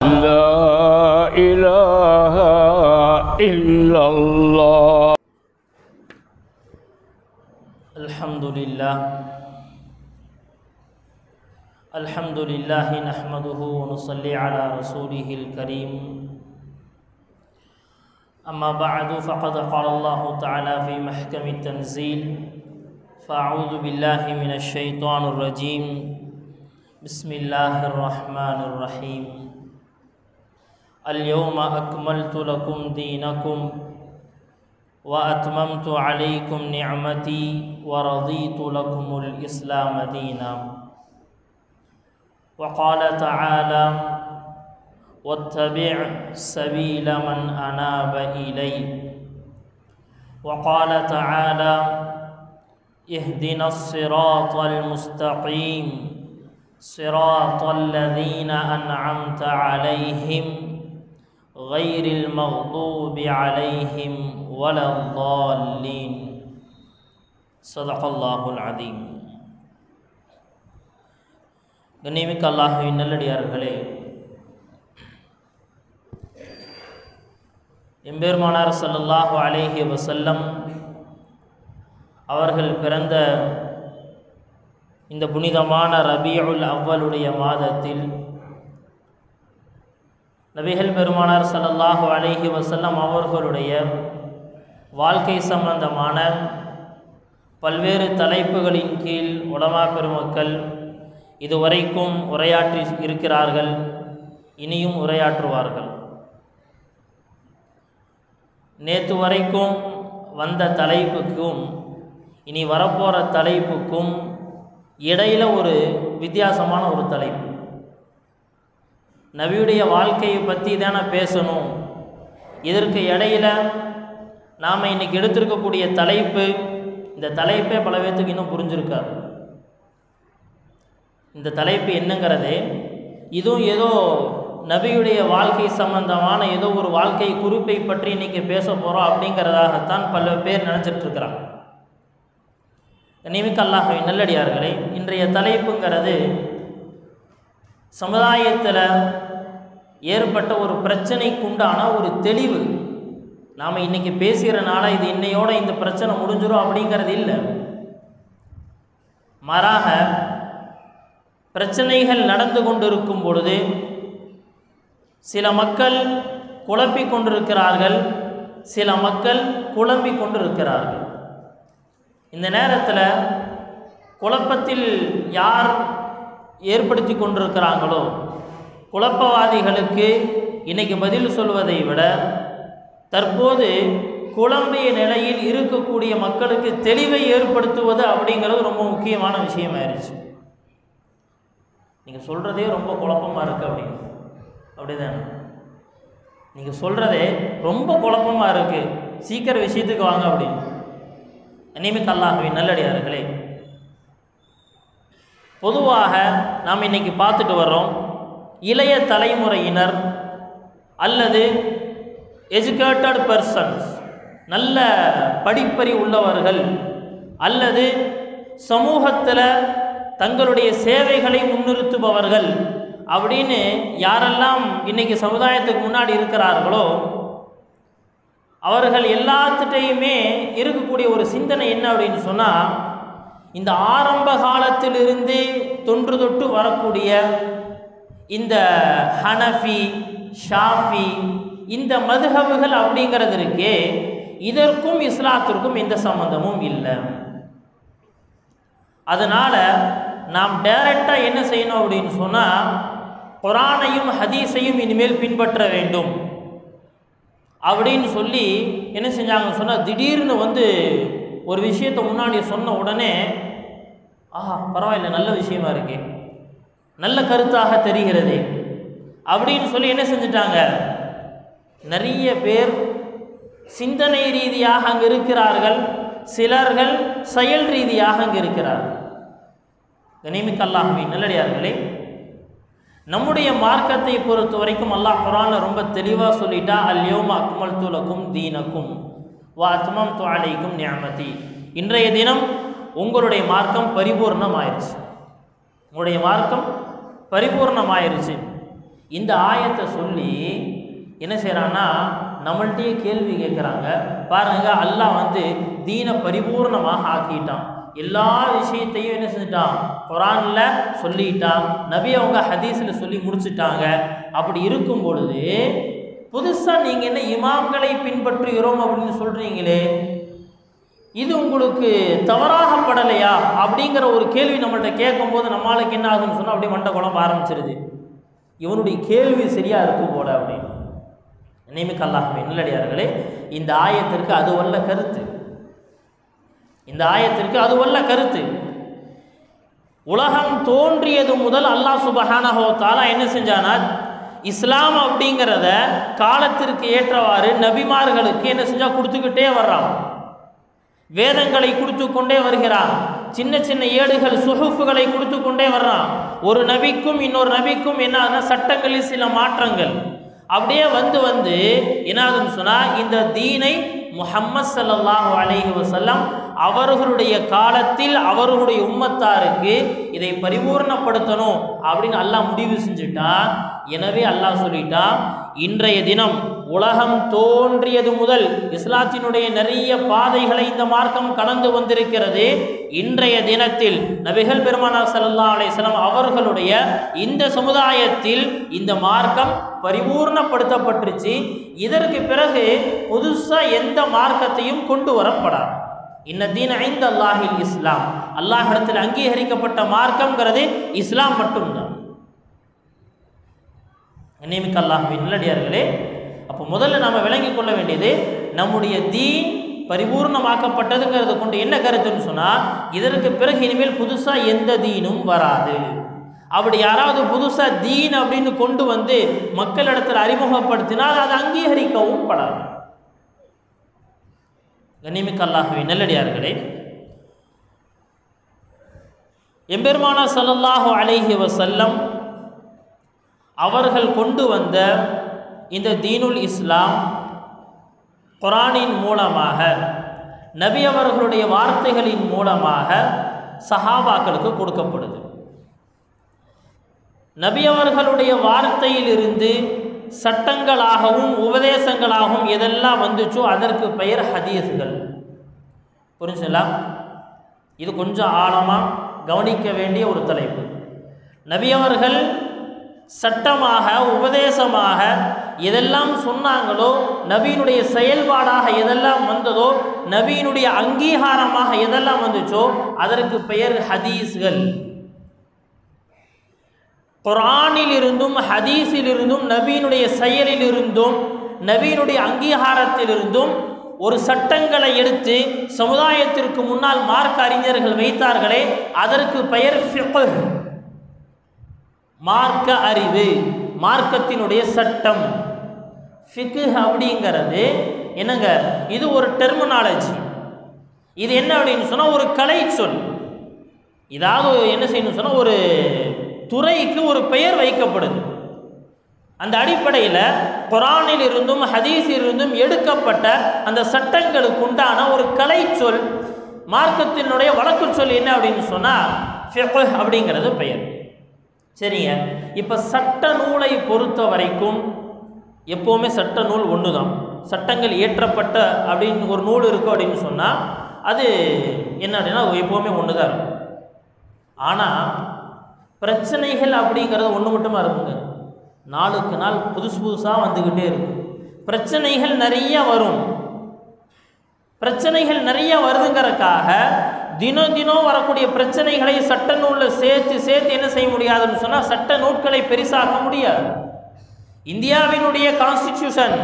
لا إله إلا الله. الحمد لله نحمده ونصلي على رسوله الكريم. أما بعد فقد قال الله تعالى في محكم التنزيل: فأعوذ بالله من الشيطان الرجيم. بسم الله الرحمن الرحيم. اليوم أكملت لكم دينكم وأتممت عليكم نعمتي ورضيت لكم الإسلام دينا. وقال تعالى: واتبع سبيل من أناب إلي. وقال تعالى: اهدنا الصراط المستقيم صراط الذين أنعمت عليهم غير المغضوب عليهم ولا الضالين. صدق الله العظيم. கண்ணியமிக்க அல்லாஹ்வின் நல்லடியார்களே, எம்பெருமானார் ஸல்லல்லாஹு அலைஹி வஸல்லம் அவர்கள் பிறந்த இந்த புனிதமான ரபீஉல் அவ்வலுடைய மாதத்தில் நபிகள் பெருமானார் ஸல்லல்லாஹு அலைஹி வஸல்லம் அவர்களுடைய வாழ்க்கை சம்பந்தமான பல்வேறு தலைப்புகளின் கீழ் உலமா பெருமக்கள் இதுவரைக்கும் உரையாற்றி இருக்கிறார்கள், இனியும் உரையாற்றுவார்கள். நேற்று வரைக்கும் வந்த தலைப்புக்கும் இனி வரப்போகிற தலைப்புக்கும் இடையில் ஒரு வித்தியாசமான ஒரு தலைப்பு. நபியுடைய வாழ்க்கையை பற்றி தானே பேசணும். இதற்கு இடையில் நாம் இன்றைக்கி எடுத்திருக்கக்கூடிய தலைப்பு, இந்த தலைப்பே பல பேர்த்துக்கு இன்னும் புரிஞ்சிருக்காது. இந்த தலைப்பு என்னங்கிறது இதுவும் ஏதோ நபியுடைய வாழ்க்கை சம்பந்தமான ஏதோ ஒரு வாழ்க்கை குறிப்பை பற்றி இன்றைக்கி பேச போகிறோம் அப்படிங்கிறதாகத்தான் பல பேர் நினச்சிட்ருக்கிறாங்க. கண்ணியமிக்க அல்லாஹ்வின் நல்லடியார்களே, இன்றைய தலைப்புங்கிறது சமுதாயத்தில் ஏற்பட்ட ஒரு பிரச்சனைக்குண்டான ஒரு தெளிவு. நாம் இன்றைக்கி பேசுகிறனால இது இன்னையோட இந்த பிரச்சனை முடிஞ்சிடும் அப்படிங்கிறது இல்லை. மாறாக பிரச்சனைகள் நடந்து கொண்டிருக்கும் பொழுது சில மக்கள் குழப்பிக் கொண்டிருக்கிறார்கள், சில மக்கள் குழம்பிக் கொண்டிருக்கிறார்கள். இந்த நேரத்தில் குழப்பத்தில் யார் ஏற்படுத்தி கொண்டிருக்கிறாங்களோ குழப்பவாதிகளுக்கு இன்றைக்கி பதில் சொல்வதை விட தற்போது குழம்பிய நிலையில் இருக்கக்கூடிய மக்களுக்கு தெளிவை ஏற்படுத்துவது அப்படிங்கிறது ரொம்ப முக்கியமான விஷயமாயிருச்சு. நீங்கள் சொல்கிறதே ரொம்ப குழப்பமாக இருக்குது அப்படிதானே? நீங்கள் சொல்கிறதே ரொம்ப குழப்பமாக இருக்குது, சீக்கிரம் விஷயத்துக்கு வாங்க அப்படின்னு. கண்ணியமிக்க அல்லாஹ்வின் நல்லடியார்களே, பொதுவாக நாம் இன்றைக்கி பார்த்துட்டு வர்றோம், இளைய தலைமுறையினர் அல்லது எஜுகேட்டட் பர்சன்ஸ், நல்ல படிப்பறிவு உள்ளவர்கள் அல்லது சமூகத்தில் தங்களுடைய சேவைகளை முன்னிறுத்துபவர்கள் அப்படின்னு யாரெல்லாம் இன்றைக்கி சமுதாயத்துக்கு முன்னாடி இருக்கிறார்களோ அவர்கள் எல்லாத்துட்டையுமே இருக்கக்கூடிய ஒரு சிந்தனை என்ன அப்படின்னு சொன்னால், இந்த ஆரம்ப காலத்திலிருந்து தொன்று தொட்டு வரக்கூடிய இந்த ஹனஃபி, ஷாஃபி, இந்த மதுஹபுகள் அப்படிங்கிறது இருக்கே, இதற்கும் இஸ்லாத்திற்கும் எந்த சம்பந்தமும் இல்லை. அதனால் நாம் டைரெக்டாக என்ன செய்யணும் அப்படின்னு சொன்னால், குர்ஆனையும் ஹதீஸையும் இனிமேல் பின்பற்ற வேண்டும் அப்படின்னு சொல்லி என்ன செஞ்சாங்கன்னு சொன்னால், திடீர்னு ஒரு விஷயத்தை முன்னாடி சொன்ன உடனே பரவாயில்ல, நல்ல விஷயமா இருக்கே, நல்ல கருத்தாக தெரிகிறது அப்படின்னு சொல்லி என்ன செஞ்சிட்டாங்க, நிறைய பேர் சிந்தனை ரீதியாக அங்கே இருக்கிறார்கள், சிலர்கள் செயல் ரீதியாக அங்கே இருக்கிறார்கள். கண்ணியமிக்க அல்லாஹ்வின் நல்லடியார்களே, நம்முடைய மார்க்கத்தை பொறுத்த வரைக்கும் அல்லாஹ் குர்ஆன்ல ரொம்ப தெளிவாக சொல்லிட்டா, அல்யௌம அக்மல்து லக்கும் தீனக்கும் வ அத்மம்து அலைக்கும் நிஅமதி. இன்றைய தினம் உங்களுடைய மார்க்கம் பரிபூர்ணமாயிருச்சு, உங்களுடைய மார்க்கம் பரிபூர்ணமாயிருச்சு. இந்த ஆயத்தை சொல்லி என்ன செய்கிறான்னா நம்மள்கிட்டயே கேள்வி கேட்குறாங்க. பாருங்க, அல்லாஹ் தீனை பரிபூர்ணமாக ஆக்கிட்டான். எல்லா விஷயத்தையும் என்ன செஞ்சுட்டான், குரானில் சொல்லிட்டான். நபி அவங்க ஹதீஸில் சொல்லி முடிச்சுட்டாங்க. அப்படி இருக்கும் பொழுது புதுசாக நீங்கள் என்ன இமாம்களை பின்பற்றுகிறோம் அப்படின்னு சொல்கிறீங்களே, இது உங்களுக்கு தவறாகப்படலையா அப்படிங்கிற ஒரு கேள்வி நம்மள்கிட்ட கேட்கும்போது நம்மளுக்கு என்ன ஆகுதுன்னு சொன்னால் அப்படியே மண்டை குழம்ப ஆரம்பிச்சிருது. இவனுடைய கேள்வி சரியாக இருக்கும் போல அப்படின்னு. நியமிக்க அல்லாஹ்வே நல்லடியார்களே, இந்த ஆயத்திற்கு அது வல்ல கருத்து, இந்த ஆயத்திற்கு அது வல்ல கருத்து. உலகம் தோன்றியது முதல் அல்லாஹ் சுப்ஹானஹு வ தஆலா என்ன செஞ்சானா, இஸ்லாம் அப்படிங்கிறத காலத்திற்கு ஏற்றவாறு நபிமார்களுக்கு என்ன செஞ்சா கொடுத்துக்கிட்டே வர்றான். வேதங்களை கொடுத்து கொண்டே வருகிறான். சின்ன சின்ன ஏடுகள் சுஹுஃபுகளை கொடுத்து கொண்டே வர்றான். ஒரு நபிக்கும் இன்னொரு நபிக்கும் என்ன சட்டங்களில் சில மாற்றங்கள் அப்படியே வந்து என்னாதுன்னு சொன்னால், இந்த தீனை முஹம்மது ஸல்லல்லாஹு அலைஹி வஸல்லம் அவர்களுடைய காலத்தில் அவர்களுடைய உம்மத்தாருக்கு இதை பரிபூர்ணப்படுத்தணும் அப்படின்னு அல்லாஹ் முடிவு செஞ்சுட்டான். எனவே அல்லாஹ் சொல்லிட்டான், இன்றைய தினம் உலகம் தோன்றியது முதல் இஸ்லாத்தினுடைய நிறைய பாதைகளை இந்த மார்க்கம் கடந்து வந்திருக்கிறது. இன்றைய தினத்தில் நபிகள் பெருமானார் ஸல்லல்லாஹு அலைஹி வஸல்லம் அவர்களுடைய இந்த சமுதாயத்தில் இந்த மார்க்கம் பரிபூர்ணப்படுத்தப்பட்டுருச்சு. இதற்கு பிறகு புதுசாக எந்த மார்க்கத்தையும் கொண்டு வரப்படாது. இன்ன தீன இன்தல்லாஹில் இஸ்லாம், அல்லாஹ்விடத்தில் அங்கீகரிக்கப்பட்ட மார்க்கம்ங்கிறது இஸ்லாம் மட்டும்தான். நியமிக்க அல்லாஹ்வின் நல்லடியார்களே, அப்போ முதல்ல நாம் விளங்கிக் கொள்ள வேண்டியது, நம்முடைய தீன் பரிபூர்ணமாக்கப்பட்டதுங்கிறத கொண்டு என்ன கருத்துன்னு சொன்னால், இதற்கு பிறகு இனிமேல் புதுசாக எந்த தீனும் வராது. அப்படி யாராவது புதுசாக தீன் அப்படின்னு கொண்டு மக்களிடத்தில் அறிமுகப்படுத்தினால் அது அங்கீகரிக்கவும் படாது. கண்ணியமிக்க அல்லாஹ்வின் நல்லடியார்களே, எம்பெருமானார் ஸல்லல்லாஹு அலைஹி வஸல்லம் அவர்கள் கொண்டு வந்த இந்த தீனுல் இஸ்லாம் குர்ஆனின் மூலமாக, நபி அவர்களுடைய வார்த்தைகளின் மூலமாக சஹாபாக்களுக்கு கொடுக்கப்படுது. நபி அவர்களுடைய வார்த்தையிலிருந்து சட்டங்களாகவும் உபதேசங்களாகவும் எதெல்லாம் வந்துச்சோ அதற்கு பெயர் ஹதீஸ்கள். புரிஞ்சுங்களா? இது கொஞ்சம் ஆழமாக கவனிக்க வேண்டிய ஒரு தலைப்பு. நபி அவர்கள் சட்டமாக உபதேசமாக எதெல்லாம் சொன்னாங்களோ, நபியினுடைய செயல்பாடாக எதெல்லாம் வந்ததோ, நபியினுடைய அங்கீகாரமாக எதெல்லாம் வந்துச்சோ அதற்கு பெயர் ஹதீஸ்கள். குர்ஆனிலிருந்தும் ஹதீஸிலிருந்தும் நபியினுடைய செயலிலிருந்தும் நபியினுடைய அங்கீகாரத்திலிருந்தும் ஒரு சட்டங்களை எடுத்து சமுதாயத்திற்கு முன்னால் மார்க்க அறிஞர்கள் வைத்தார்களே, அதற்கு பெயர் ஃபிக்ஹ், மார்க்க அறிவு, மார்க்கத்தினுடைய சட்டம். ஃபிக்ஹ் அப்படிங்கிறது என்னங்க, இது ஒரு டெர்மினாலஜி. இது என்ன அப்படின்னு சொன்னால் ஒரு கலை சொல். இதாவது என்ன செய்யணும்னு சொன்னால் ஒரு துறைக்கு ஒரு பெயர் வைக்கப்படுது. அந்த அடிப்படையில் குர்ஆனில் இருந்தும் ஹதீஸிலிருந்தும் எடுக்கப்பட்ட அந்த சட்டங்களுக்கு உண்டான ஒரு கலை சொல், மார்க்கத்தினுடைய வழக்கு சொல் என்ன அப்படின்னு சொன்னால் ஃபிக்ஹ் அப்படிங்கிறது பெயர். சரிங்க, இப்போ சட்ட நூலை பொறுத்த வரைக்கும் எப்போவுமே சட்ட நூல் ஒன்று தான். சட்டங்கள் இயற்றப்பட்ட அப்படின்னு ஒரு நூல் இருக்கும் அப்படின்னு சொன்னால் அது என்ன அப்படின்னா எப்போவுமே ஒன்று தான் இருக்கும். ஆனால் பிரச்சனைகள் அப்படிங்கிறது ஒன்று மட்டுமா இருக்குங்க, நாளுக்கு நாள் புதுசு புதுசாக வந்துக்கிட்டே இருக்கும். பிரச்சனைகள் நிறைய வரும். பிரச்சனைகள் நிறைய வருதுங்கிறதுக்காக தினம் தினம் வரக்கூடிய பிரச்சனைகளை சட்ட நூலில் சேர்த்து என்ன செய்ய முடியாதுன்னு சொன்னால் சட்ட நூட்களை பெரிசாக்க முடியாது. இந்தியாவினுடைய கான்ஸ்டிடியூஷன்,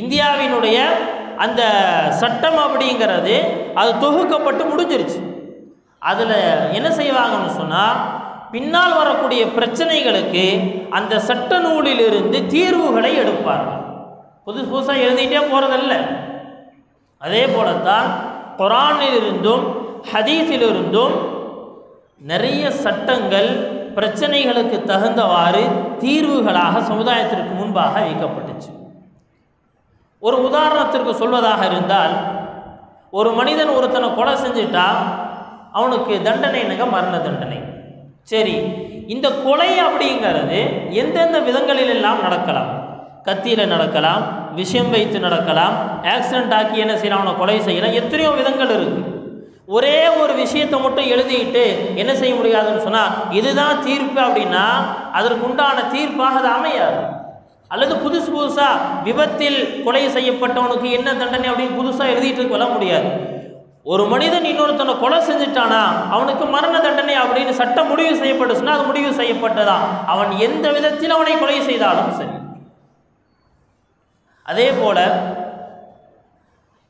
இந்தியாவினுடைய அந்த சட்டம் அப்படிங்கிறது அது தொகுக்கப்பட்டு முடிஞ்சிருச்சு. அதில் என்ன செய்வாங்கன்னு சொன்னால் பின்னால் வரக்கூடிய பிரச்சனைகளுக்கு அந்த சட்ட நூலிலிருந்து தீர்வுகளை எடுப்பார்கள். புதுசு புதுசாக எழுதிட்டே போகிறதில்ல. அதே போலத்தான் குர்ஆனிலிருந்தும் ஹதீஸிலிருந்தும் நிறைய சட்டங்கள் பிரச்சனைகளுக்கு தகுந்தவாறு தீர்வுகளாக சமுதாயத்திற்கு முன்பாக வைக்கப்பட்டுச்சு. ஒரு உதாரணத்திற்கு சொல்வதாக இருந்தால், ஒரு மனிதன் ஒருத்தனை கொலை செஞ்சுட்டா அவனுக்கு தண்டனை என்னங்க, மரண தண்டனை. சரி, இந்த கொலை அப்படிங்கிறது எந்தெந்த விதங்களில் எல்லாம் நடக்கலாம். கத்தியில் நடக்கலாம், விஷம் வைத்து நடக்கலாம், ஆக்சிடென்ட் ஆக்கி என்ன செய்யலாம், அவனை கொலை செய்யலாம். எத்தனையோ விதங்கள் இருக்குது. ஒரே ஒரு விஷயத்தை மட்டும் எழுதிட்டு என்ன செய்ய முடியாதுன்னு சொன்னால் இதுதான் தீர்ப்பு அப்படின்னா அதற்குண்டான தீர்ப்பாக அது அமையாது. அல்லது புதுசாக விபத்தில் கொலை செய்யப்பட்டவனுக்கு என்ன தண்டனை அப்படின்னு புதுசாக எழுதிட்டு கொள்ள முடியாது. ஒரு மனிதன் இன்னொருத்தனை கொலை செஞ்சுட்டானா அவனுக்கு மரண தண்டனை அப்படின்னு சட்டம் முடிவு செய்யப்பட்டுச்சுன்னா அது முடிவு செய்யப்பட்டதா. அவன் எந்த விதத்தில் அவனை கொலை செய்தாலும் சரி. அதே போல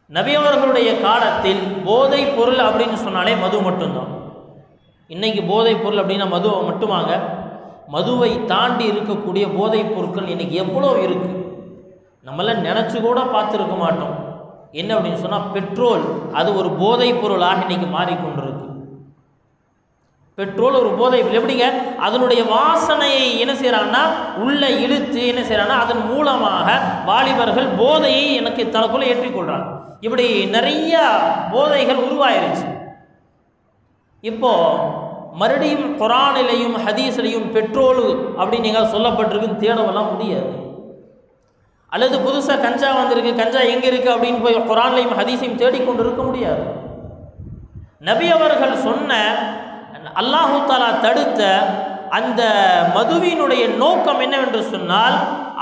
நபி அவர்களுடைய காலத்தில் போதை பொருள் அப்படின்னு சொன்னாலே மது மட்டும்தான். இன்னைக்கு போதை பொருள் அப்படின்னா மது மட்டுமாங்க. மதுவை தாண்டி இருக்கக்கூடிய போதைப் பொருட்கள் இன்னைக்கு எவ்வளோ இருக்குது, நம்மளாம் நினச்சி கூட பார்த்துருக்க மாட்டோம். என்ன அப்படின்னு சொன்னால் பெட்ரோல், அது ஒரு போதைப் பொருளாக இன்னைக்கு மாறிக்கொண்டிருக்கு. பெட்ரோல் ஒரு போதை பொருள். எப்படிங்க, அதனுடைய வாசனையை என்ன செய்கிறாங்கன்னா உள்ளே இழுத்து என்ன செய்கிறாங்கன்னா அதன் மூலமாக வாலிபர்கள் போதையை எனக்கு தனக்குள்ளே ஏற்றிக்கொள்கிறாங்க. இப்படி நிறைய போதைகள் உருவாயிருச்சு. இப்போ மறுபடியும் குரானிலையும் ஹதீஸ்லையும் பெட்ரோல் அப்படின்னு நீங்கள் சொல்லப்பட்டிருக்குன்னு தேடவெல்லாம் முடியாது. அல்லது புதுசாக கஞ்சா வந்திருக்கு, கஞ்சா எங்கே இருக்குது அப்படின்னு போய் குரான்லையும் ஹதீஸையும் தேடிக்கொண்டு இருக்க முடியாது. நபி அவர்கள் சொன்ன, அல்லாஹு தஆலா தடுத்த அந்த மதுவினுடைய நோக்கம் என்னவென்று சொன்னால்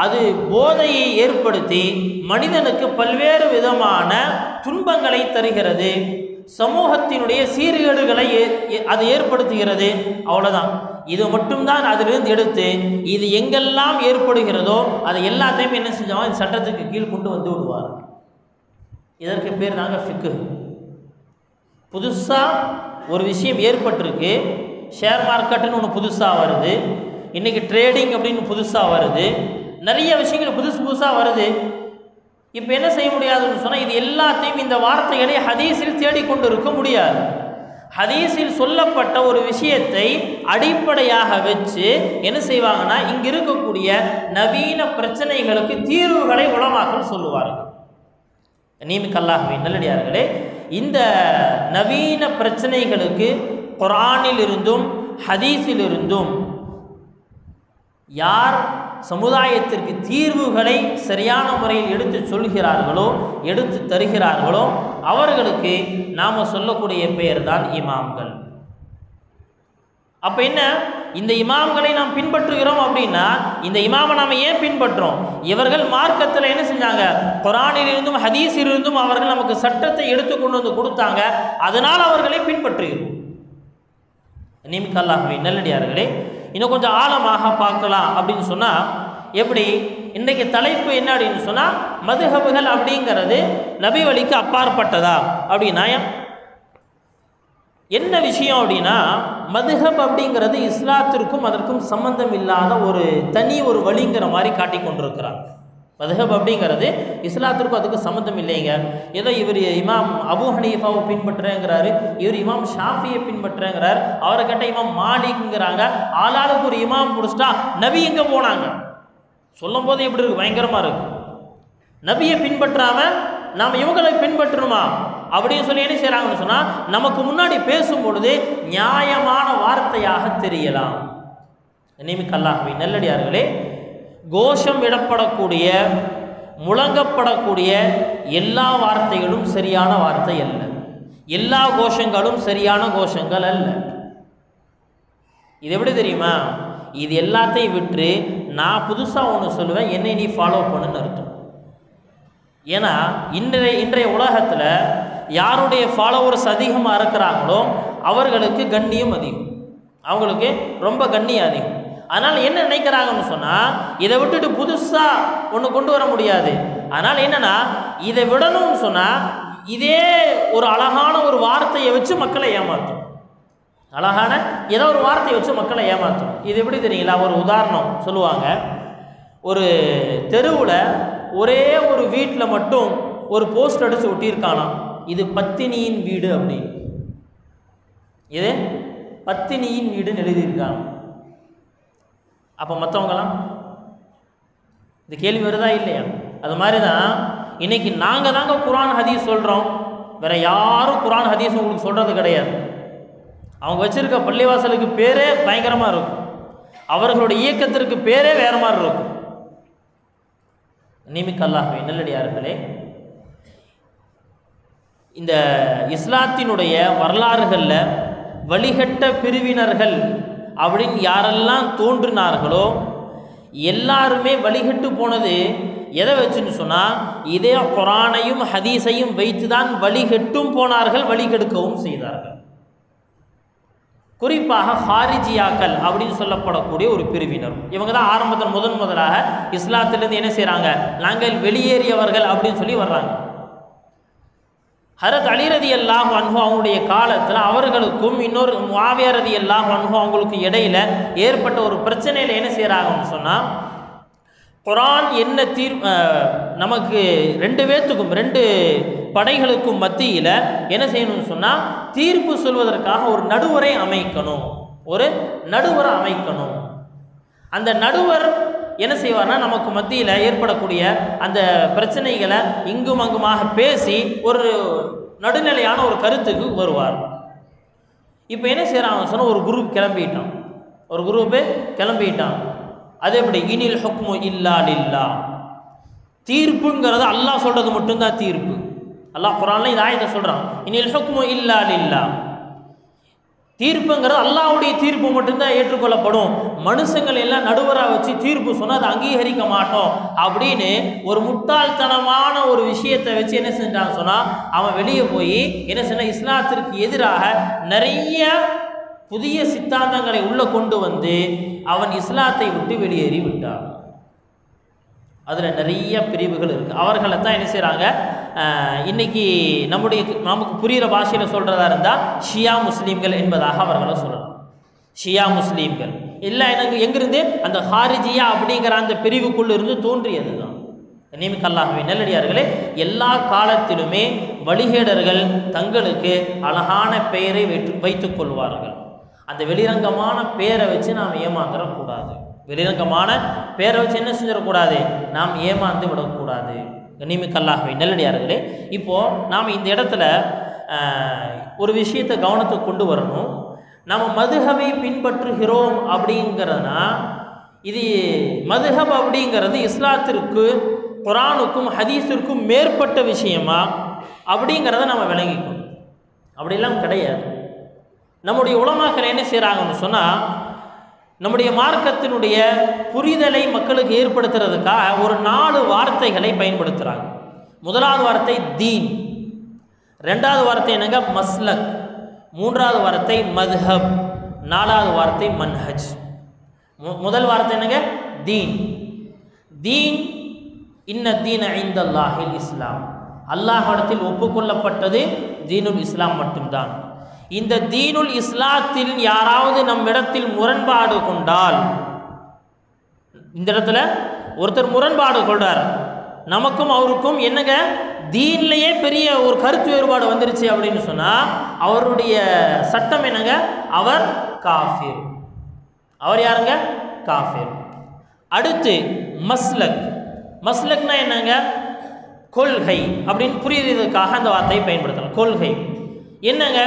அது போதையை ஏற்படுத்தி மனிதனுக்கு பல்வேறு விதமான துன்பங்களை தருகிறது, சமூகத்தினுடைய சீர்கேடுகளை அது ஏற்படுத்துகிறது. அவ்வளோதான். இது மட்டும்தான் அதிலிருந்து எடுத்து இது எங்கெல்லாம் ஏற்படுகிறதோ அதை எல்லாத்தையும் என்ன செஞ்சோம், இந்த சட்டத்துக்கு கீழ் கொண்டு வந்து விடுவார். இதற்கு பேர் தாங்க ஃபிக்கு. புதுசாக ஒரு விஷயம் ஏற்பட்டிருக்கு, ஷேர் மார்க்கெட்டுன்னு ஒன்று புதுசாக வருது, இன்றைக்கி ட்ரேடிங் அப்படின்னு புதுசாக வருது, நிறைய விஷயங்கள் புதுசாக வருது. இப்போ என்ன செய்ய முடியாதுன்னு சொன்னால் இது எல்லாத்தையும் இந்த வார்த்தைகளை ஹதீஸில் தேடிக்கொண்டு இருக்க முடியாது. ஹதீஸில் சொல்லப்பட்ட ஒரு விஷயத்தை அடிப்படையாக வச்சு என்ன செய்வாங்கன்னா இங்கே இருக்கக்கூடிய நவீன பிரச்சனைகளுக்கு தீர்வுகளை உலமாக்கள் சொல்லுவார்கள். நீமிக்கல்லாகவே நல்லடியார்களே, இந்த நவீன பிரச்சனைகளுக்கு குர்ஆனில் இருந்தும் ஹதீஸில் இருந்தும் யார் சமுதாயத்திற்கு தீர்வுகளை சரியான முறையில் எடுத்து சொல்கிறார்களோ, எடுத்து தருகிறார்களோ அவர்களுக்கு நாம் சொல்லக்கூடிய பெயர் தான் இமாம்கள். அப்போ என்ன, இந்த இமாம்களை நாம் பின்பற்றுகிறோம் அப்படின்னா இந்த இமாமை நாம் ஏன் பின்பற்றுறோம்? இவர்கள் மார்க்கத்தில் என்ன செஞ்சாங்க, குர்ஆனிலிருந்தும் ஹதீஸிலிருந்தும் அவர்கள் நமக்கு சட்டத்தை எடுத்து கொண்டு வந்து கொடுத்தாங்க, அதனால் அவர்களை பின்பற்றுகிறோம். நீமிக்கல்லாகவே நல்லடியார்களே, இன்னும் கொஞ்சம் ஆழமாக பார்க்கலாம் அப்படின்னு சொன்னால் எப்படி, இன்றைக்கு தலைப்பு என்ன அப்படின்னு சொன்னால் மதுஹபுகள் அப்படிங்கிறது நபி வழிக்கு அப்பாற்பட்டதா அப்படின்னா என்ன விஷயம் அப்படின்னா, மதுஹப் அப்படிங்கிறது இஸ்லாத்திற்கும் அதற்கும் சம்பந்தம் இல்லாத ஒரு வழிங்கிற மாதிரி காட்டி கொண்டிருக்கிறார். மதுஹப் அப்படிங்கிறது இஸ்லாத்திற்கும் அதுக்கு சம்மந்தம் இல்லைங்க. ஏதோ இவர் இமாம் அபு ஹனீஃபாவை பின்பற்றுறேங்கிறாரு, இவர் இமாம் ஷாஃபியை பின்பற்றுறேங்கிறார், அவரை கேட்ட இமாம் மாலிக்ங்கிறாங்க. ஆளாளுக்கு ஒரு இமாம் பிடிச்சிட்டா நபி எங்கே போனாங்க சொல்லும் போது எப்படி இருக்கு, பயங்கரமாக இருக்கு. நபியை பின்பற்றாமல் நாம் இவங்களை பின்பற்றணுமா அப்படின்னு சொல்லி என்ன செய்கிறாங்கன்னு சொன்னால் நமக்கு முன்னாடி பேசும் பொழுது நியாயமான வார்த்தையாக தெரியலாம். நீமிக்கல்லாகவே நல்லடியார்களே, கோஷம் விடப்படக்கூடிய முழங்கப்படக்கூடிய எல்லா வார்த்தைகளும் சரியான வார்த்தை அல்ல, எல்லா கோஷங்களும் சரியான கோஷங்கள் அல்ல. இது எப்படி தெரியுமா, இது எல்லாத்தையும் விட்டு நான் புதுசாக ஒன்று சொல்லுவேன், என்னை நீ ஃபாலோ பண்ணுன்னு அர்த்தம். ஏன்னா இன்றைய உலகத்தில் யாருடைய ஃபாலோவர்ஸ் அதிகமாக இருக்கிறாங்களோ அவர்களுக்கு கண்ணியம் அதிகம், அவங்களுக்கு ரொம்ப கண்ணியம் அதிகம். அதனால் என்ன நினைக்கிறாங்கன்னு சொன்னால் இதை விட்டுட்டு புதுசாக ஒன்று கொண்டு வர முடியாது. அதனால் என்னென்னா இதை விடணும்னு சொன்னால் இதே ஒரு அழகான ஒரு வார்த்தையை வச்சு மக்களை ஏமாற்றும், அழகான ஏதோ ஒரு வார்த்தையை வச்சு மக்களை ஏமாற்றும். இது எப்படி தெரியுங்களா, ஒரு உதாரணம் சொல்லுவாங்க. ஒரு தெருவில் ஒரே ஒரு வீட்டில் மட்டும் ஒரு போஸ்ட் அடித்து ஒட்டியிருக்கானாம், இது பத்தினியின் வீடு அப்படின்னு. இது பத்தினியின் வீடுன்னு எழுதியிருக்காங்க. அப்போ மற்றவங்களாம் இந்த கேள்வி வருதா இல்லையா? அது மாதிரி தான் இன்றைக்கி நாங்கள் தாங்க குர்ஆன் ஹதீஸ் சொல்கிறோம், வேறு யாரும் குர்ஆன் ஹதீஸ் உங்களுக்கு சொல்கிறது கிடையாது. அவங்க வச்சுருக்க பள்ளிவாசலுக்கு பேரே பயங்கரமாக இருக்கும். அவர்களுடைய இயக்கத்திற்கு பேரே வேற மாதிரி இருக்கும். நிமிக்க அல்லாஹ்வே நல்லடியார்களே, இந்த இஸ்லாத்தினுடைய வரலாறுகளில் வழிகட்ட பிரிவினர்கள் அப்படின்னு யாரெல்லாம் தோன்றினார்களோ எல்லாருமே வழிகட்டு போனது எதை வச்சுன்னு சொன்னால், இதே குர்ஆனையும் ஹதீஸையும் வைத்து தான் வழிகட்டும் போனார்கள், வழிகெடுக்கவும் செய்தார்கள். குறிப்பாக ஹாரிஜியாக்கள் அப்படின்னு சொல்லப்படக்கூடிய ஒரு பிரிவினர், இவங்க தான் ஆரம்பத்தில் முதலாக இஸ்லாத்திலிருந்து என்ன செய்கிறாங்க, நாங்கள் வெளியேறியவர்கள் அப்படின்னு சொல்லி வர்றாங்க. ஹரத் அலி ரலியல்லாஹு அன்ஹு அவங்களுடைய காலத்தில் அவர்களுக்கும் இன்னொரு முஆவியா ரலியல்லாஹு அன்ஹு அவங்களுக்கு இடையில ஏற்பட்ட ஒரு பிரச்சனையில் என்ன செய்கிறாங்கன்னு சொன்னால், குர்ஆன் என்ன நமக்கு ரெண்டு படைகளுக்கும் மத்தியில் என்ன செய்யணும்னு சொன்னால், தீர்ப்பு சொல்வதற்காக ஒரு நடுவரை அமைக்கணும். அந்த நடுவர் என்ன செய்வார்னா, நமக்கு மத்தியில் ஏற்படக்கூடிய அந்த பிரச்சனைகளை இங்கும் அங்குமாக பேசி ஒரு நடுநிலையான ஒரு கருத்துக்கு வருவார். இப்போ என்ன செய்கிறாங்க சொன்னால், ஒரு குரூப் கிளம்பிட்டான். அது எப்படி, இனில் ஹுக்மு இல்லா லில்லாஹ், தீர்ப்புங்கிறது அல்லாஹ் சொல்கிறது மட்டும்தான் தீர்ப்பு. அல்லாஹ் குர்ஆன்ல இந்த ஆயத்தை சொல்கிறான், இனில் ஹுக்மு இல்லா லில்லாஹ், தீர்ப்புங்கிறது அல்லாஹ்வுடைய தீர்ப்பு மட்டும்தான் ஏற்றுக்கொள்ளப்படும், மனுஷங்கள் எல்லாம் நடுவராக வச்சு தீர்ப்பு சொன்னால் அதை அங்கீகரிக்க மாட்டோம் அப்படின்னு ஒரு முட்டாள்தனமான ஒரு விஷயத்தை வச்சு என்ன செஞ்சான்னு சொன்னால், அவன் வெளியே போய் என்ன சொன்னால், இஸ்லாத்திற்கு எதிராக நிறைய புதிய சித்தாந்தங்களை உள்ளே கொண்டு வந்து அவன் இஸ்லாத்தை விட்டு வெளியேறி விட்டான். அதில் நிறைய பிரிவுகள் இருக்குது. அவர்களை தான் என்ன செய்கிறாங்க, இன்றைக்கி நமக்கு புரிகிற பாஷையில் சொல்கிறதா இருந்தால் ஷியா முஸ்லீம்கள் என்பதாக அவர்களை சொல்லலாம். ஷியா முஸ்லீம்கள் இல்லை, எனக்கு எங்கிருந்து அந்த ஹாரிஜியா அப்படிங்கிற அந்த பிரிவுக்குள்ளே இருந்து தோன்றியது தான். நிமிக்க அல்லாஹ்வே நல்லடியார்களே, எல்லா காலத்திலுமே வழிகேடர்கள் தங்களுக்கு அழகான பெயரை வைத்துக் கொள்வார்கள். அந்த வெளிரங்கமான பேரை வச்சு நாம் ஏமாந்துடக்கூடாது. வெளிரங்கமான பேரை வச்சு என்ன செஞ்சிடக்கூடாது, நாம் ஏமாந்து விடக்கூடாது. நிமிக்க அல்லாஹ்வே நல்லடியார்களே, இப்போது நாம் இந்த இடத்துல ஒரு விஷயத்தை கவனத்துக்கு கொண்டு வரணும். நம்ம மதுஹபை பின்பற்றுகிறோம் அப்படிங்கிறதுனா, இது மதுஹப் அப்படிங்கிறது இஸ்லாத்திற்கு குர்ஆனுக்கும் ஹதீஸிற்கும் மேற்பட்ட விஷயமா அப்படிங்கிறத நம்ம விளங்கிக்கணும். அப்படிலாம் கிடையாது. நம்முடைய உலமாக்கள் என்ன செய்கிறாங்கன்னு சொன்னால், நம்முடைய மார்க்கத்தினுடைய புரிதலை மக்களுக்கு ஏற்படுத்துறதுக்காக ஒரு 4 வார்த்தைகளை பயன்படுத்துகிறாங்க. முதலாவது வார்த்தை தீன், ரெண்டாவது வார்த்தை என்னங்க மஸ்லக், மூன்றாவது வார்த்தை மத்ஹப், நாலாவது வார்த்தை மன்ஹஜ். முதல் வார்த்தை என்னங்க தீன். தீன் இன்ன தீன இந்தல்லாஹில் இஸ்லாம், அல்லாஹ்விடத்தில் ஒப்புக்கொள்ளப்பட்டது தீனுல் இஸ்லாம் மட்டும்தான். இந்த தீனுல் இஸ்லாத்தில் யாராவது நம்மிடத்தில் முரண்பாடு கொண்டால், இந்த இடத்துல ஒருத்தர் முரண்பாடு கொள்றார், நமக்கும் அவருக்கும் என்னங்க தீன்லேயே பெரிய ஒரு கருத்து வேறுபாடு வந்துருச்சு அப்படின்னு சொன்னால், அவருடைய சட்டம் என்னங்க, அவர் காஃபிர். அவர் யாருங்க, காஃபிர். அடுத்து மஸ்லக். மஸ்லக்னா என்னங்க, கொள்கை அப்படின்னு புரியுறதுக்காக அந்த வார்த்தையை பயன்படுத்தலாம். கொள்கை என்னங்க,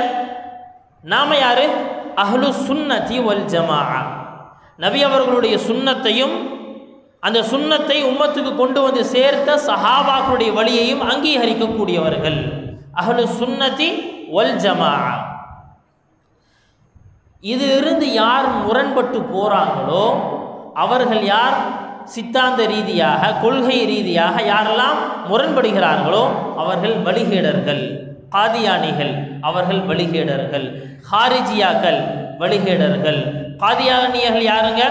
நாம யாரு, அஹ்லு சுன்னதி வல் ஜமாஅ, நபி அவர்களுடைய சுன்னத்தையும் அந்த சுன்னத்தை உம்மத்துக்கு கொண்டு வந்து சேர்த்த சஹாபாக்களுடைய வழியையும் அங்கீகரிக்கக்கூடியவர்கள் அஹ்லு சுன்னதி வல் ஜமாஅ. இதிலிருந்து யார் முரண்பட்டு போறாங்களோ அவர்கள் யார், சித்தாந்த ரீதியாக கொள்கை ரீதியாக யாரெல்லாம் முரண்படுகிறார்களோ அவர்கள் வழிகேடர்கள். காதியானிகள் அவர்கள் வழிகேடர்கள், ஹாரிஜியாக்கள் வழிகேடர்கள். காதியானியர்கள் யாருங்க,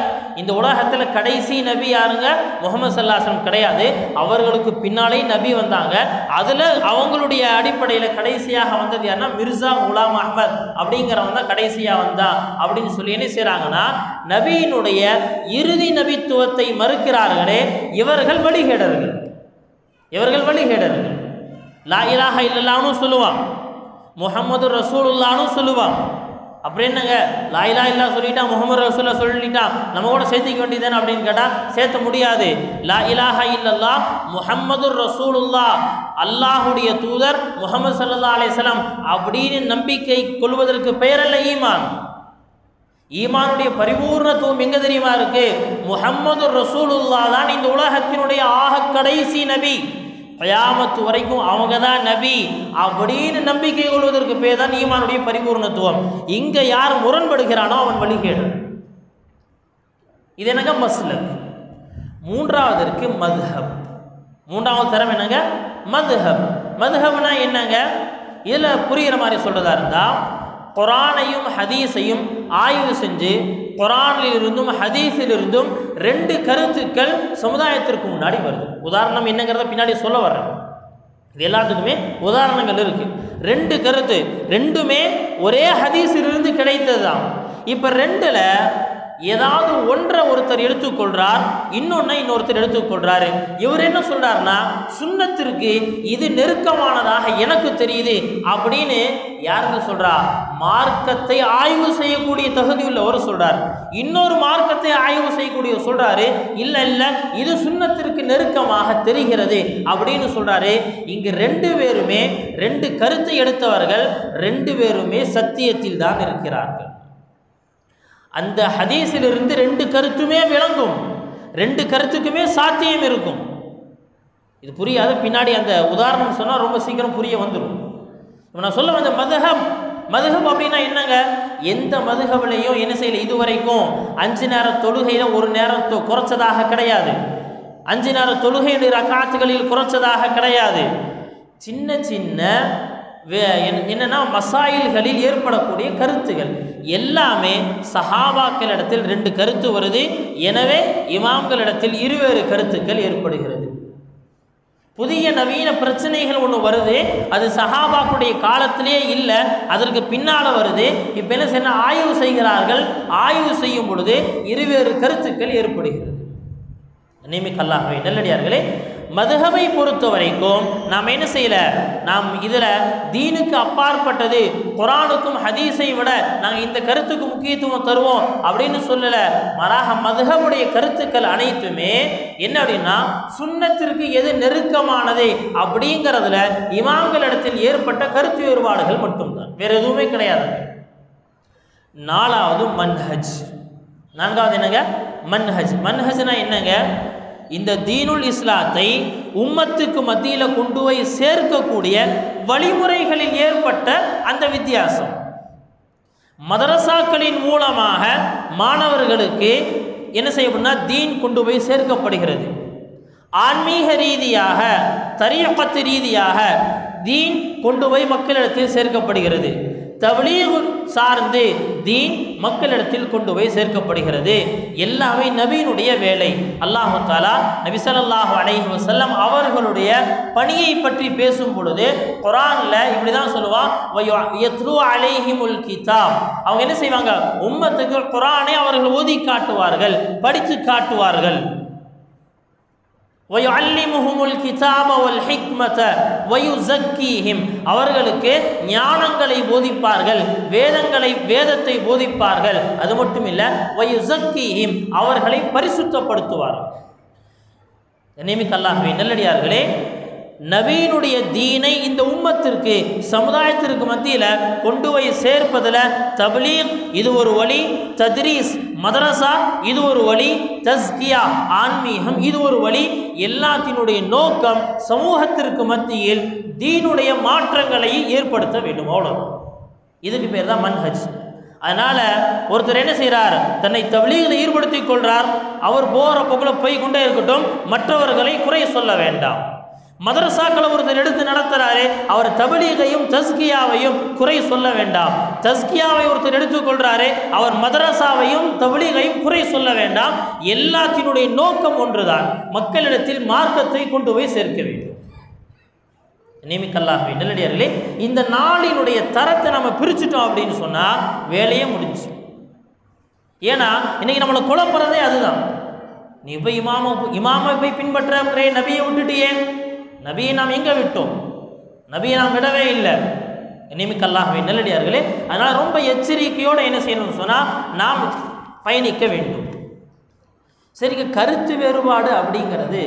இந்த உலகத்தில் கடைசி நபி யாருங்க, முஹம்மது ஸல்லல்லாஹு அலைஹி வஸல்லம் கிடையாது, அவர்களுக்கு பின்னாலே நபி வந்தாங்க. அதில் அவங்களுடைய அடிப்படையில் கடைசியாக வந்தது யாருன்னா மிர்சா குலாம் அஹ்மத் அப்படிங்கிறவங்க தான் கடைசியாக வந்தா அப்படின்னு சொல்லி என்ன செய்கிறாங்கன்னா, நபியினுடைய இறுதி நபித்துவத்தை மறுக்கிறார்களே இவர்கள் வழிகேடர்கள். இவர்கள் வழிகேடர்கள். லா இலாஹா இல்லல்லாஹ்னு சொல்லுவான், முஹம்மது ரசூலுல்லாஹ்னு சொல்லுவான். அப்புறம் என்னங்க, லா இலாஹா இல்லல்லாஹ் சொல்லிட்டா முஹம்மது ரசூலுல்லாஹ் சொல்லிட்டா நம்ம கூட சேர்த்துக்க வேண்டியதானே அப்படின்னு கேட்டால் சேர்த்த முடியாது. லா இலாஹா இல்லல்லாஹ் முஹம்மது ரசூலுல்லாஹ், அல்லாஹுடைய தூதர் முஹம்மது ஸல்லல்லாஹு அலைஹி வஸல்லம் அப்படின்னு நம்பிக்கை கொள்வதற்கு பெயரல்ல ஈமான். ஈமானுடைய பரிபூர்ணத்துவம் எங்க தெரியுமா இருக்கு? முஹம்மது ரசூலுல்லாஹ் தான் இந்த உலகத்தினுடைய ஆக கடைசி நபி, கயாமத்து வரைக்கும் அவங்க தான் நபி அப்படின்னு நம்பிக்கை கொள்வதற்கு பேர் தான் ஈமானுடைய பரிபூர்ணத்துவம். இங்க யார் முரண்படுகிறானோ அவன் வழிகேடு. இது என்னங்க மஸ்லக். மூன்றாவதற்கு மத்ஹப். மூன்றாவது தரம் என்னங்க? மத்ஹப். மத்ஹப்னா என்னங்க? இதில் புரிகிற மாதிரி சொல்றதா இருந்தால், குரானையும் ஹதீஸையும் ஆய்வு செஞ்சு குரானிலிருந்தும் ஹதீஸிலிருந்தும் ரெண்டு கருத்துக்கள் சமுதாயத்திற்கு முன்னாடி வருது. உதாரணம் என்னங்கிறத பின்னாடி சொல்ல வர்றேன். இது எல்லாத்துக்குமே உதாரணங்கள் இருக்கு. ரெண்டு கருத்து, ரெண்டுமே ஒரே ஹதீஸிலிருந்து கிடைத்தது தான். இப்போ ரெண்டுல ஏதாவது ஒன்றை ஒருத்தர் எடுத்துக்கொள்றார், இன்னொருத்தர் எடுத்துக்கொள்றாரு. இவர் என்ன சொல்றாருன்னா, சுன்னத்திற்கு இது நெருக்கமானதாக எனக்கு தெரியுது அப்படின்னு யாருங்க சொல்றா? மார்க்கத்தை ஆய்வு செய்யக்கூடிய தகுதி உள்ளவர் சொல்றார். இன்னொரு மார்க்கத்தை ஆய்வு செய்யக்கூடிய சொல்றாரு, இல்ல இல்ல இது சுன்னத்திற்கு நெருக்கமாக தெரிகிறது அப்படின்னு சொல்றாரு. இங்கு ரெண்டு பேருமே, ரெண்டு கருத்தை எடுத்தவர்கள் ரெண்டு பேருமே சத்தியத்தில் தான் இருக்கிறார்கள். அந்த ஹதீஸிலிருந்து ரெண்டு கருத்துமே விளங்கும், ரெண்டு கருத்துக்குமே சாத்தியம் இருக்கும். இது புரியாத பின்னாடி அந்த உதாரணம் சொன்னால் ரொம்ப சீக்கிரம் புரிய வந்துடும். நான் சொல்ல வந்த மதுஹப். மதுஹப் அப்படின்னா என்னங்க? எந்த மதுஹப்லையும் என்ன செய்யல இதுவரைக்கும் 5 நேர தொழுகையில் ஒரு நேரம் குறைச்சதாக கிடையாது. 5 நேர தொழுகை ரக்காத்துகளில் குறைச்சதாக கிடையாது. சின்ன சின்ன என்னன்னா மசாயில்களில் ஏற்படக்கூடிய கருத்துகள் எல்லாமே சஹாபாக்களிடத்தில் ரெண்டு கருத்து வருது. எனவே இமாம்களிடத்தில் இருவேறு கருத்துக்கள் ஏற்படுகிறது. புதிய நவீன பிரச்சனைகள் ஒன்று வருது, அது சஹாபாக்களுடைய காலத்திலே இல்லை, அதற்கு பின்னால் வருது. இப்போ என்ன செய்ய ஆய்வு செய்கிறார்கள். ஆய்வு செய்யும் பொழுது இருவேறு கருத்துக்கள் ஏற்படுகிறது. நியமிக்கல்லாகவே நல்லடியார்களே, மதுஹபை பொறுத்த வரைக்கும் நாம் என்ன செய்யல, நாம் இதில் தீனுக்கு அப்பாற்பட்டது குரானுக்கும் ஹதீஸை விட நாங்கள் இந்த கருத்துக்கு முக்கியத்துவம் தருவோம் அப்படின்னு சொல்லலை. மாறாக மதுஹபுடைய கருத்துக்கள் அனைத்துமே என்ன அப்படின்னா, சுன்னத்திற்கு எது நெருக்கமானது அப்படிங்கிறதுல இமாம்களிடத்தில் ஏற்பட்ட கருத்து வேறுபாடுகள் மட்டும்தான், வேற எதுவுமே கிடையாது. நாலாவது மன்ஹஜ். நான்காவது என்னங்க? மன்ஹஜ். மன்ஹஜ்னா என்னங்க? இந்த தீனுல் இஸ்லாத்தை உம்மத்துக்கு மத்தியில் கொண்டு போய் சேர்க்கக்கூடிய வழிமுறைகளில் ஏற்பட்ட அந்த வித்தியாசம். மதரசாக்களின் மூலமாக மாணவர்களுக்கு என்ன செய்யப்படும்னா தீன் கொண்டு போய் சேர்க்கப்படுகிறது. ஆன்மீக ரீதியாக, தரீகத் ரீதியாக தீன் கொண்டு போய் மக்களிடத்தில் சேர்க்கப்படுகிறது. தப்லீக் சார்ந்து தீன் மக்களிடத்தில் கொண்டு போய் சேர்க்கப்படுகிறது. எல்லாமே நபியினுடைய வேலை. அல்லாஹு தஆலா நபி ஸல்லல்லாஹு அலைஹி வஸல்லம் அவர்களுடைய பணியை பற்றி பேசும் பொழுது குர்ஆன்ல இப்படிதான் சொல்லுவான், வயத்லு அலைஹிமுல் கிதாப். அவங்க என்ன செய்வாங்க? உம்மத்துக்கு குர்ஆனை அவர்கள் ஓதி காட்டுவார்கள், படித்து காட்டுவார்கள். வயுஅல்லிமுஹுமுல் கிதாப வல் ஹிக்மத வயுஸக்கீஹிம். அவர்களுக்கு ஞானங்களை போதிப்பார்கள், வேதத்தை போதிப்பார்கள். அது மட்டும் இல்லை, வயுஸக்கீஹிம் அவர்களை பரிசுத்தப்படுத்துவார்கள். நியமிக்கல்லாஹ்வே நல்லடியார்களே, நபியினுடைய தீனை இந்த உம்மத்திற்கு, சமுதாயத்திற்கு மத்தியில் கொண்டு போய் சேர்ப்பதில் தப்லீக் இது ஒரு வழி, தத்ரீஸ் மதரசா இது ஒரு வழி, தஸ்கியா ஆன்மீகம் இது ஒரு வழி. எல்லாத்தினுடைய நோக்கம் சமூகத்திற்கு மத்தியில் தீனுடைய மாற்றங்களை ஏற்படுத்த வேண்டும், அவ்வளவுதான். இதுக்கு பேர் தான் மன்ஹஜ். அதனால ஒருத்தர் என்ன செய்கிறார்? தன்னை தப்லீகில் ஈடுபடுத்திக் கொள்றார். அவர் போகிற போக்கில் போய் கொண்டே இருக்கட்டும், மற்றவர்களை குறை சொல்ல வேண்டாம். மதரசாக்களை ஒருத்தர் எடுத்து நடத்துறாரு, அவர் தப்லீகையும் தஸ்கியாவையும் குறை சொல்ல வேண்டாம். தஸ்கியாவை ஒருத்தர் எடுத்துக்கொள்றாரு, அவர் மதரசாவையும் தப்லீகையும் குறை சொல்ல வேண்டாம். எல்லாத்தினுடைய நோக்கம் ஒன்றுதான், மக்களிடத்தில் மார்க்கத்தை கொண்டு போய் சேர்க்க வேண்டும். நியமிக்கல்லாஹ்வே நல்லடியார்களே, இந்த நாளினுடைய தரத்தை நம்ம பிரிச்சுட்டோம் அப்படின்னு சொன்னா வேலையே முடிஞ்சு. ஏன்னா இன்னைக்கு நம்மளை குழப்பறதே அதுதான். நீ போய் இமாமை போய் பின்பற்ற நபியை விட்டுட்டியே. நபியை நாம் எங்கே விட்டோம்? நபியை நாம் விடவே இல்லை. நியமிக்கல்லாஹ்வே நல்லடியார்களே, அதனால் ரொம்ப எச்சரிக்கையோடு என்ன செய்யணும்னு சொன்னால் நாம் பயணிக்க வேண்டும். சரிங்க, கருத்து வேறுபாடு அப்படிங்கிறது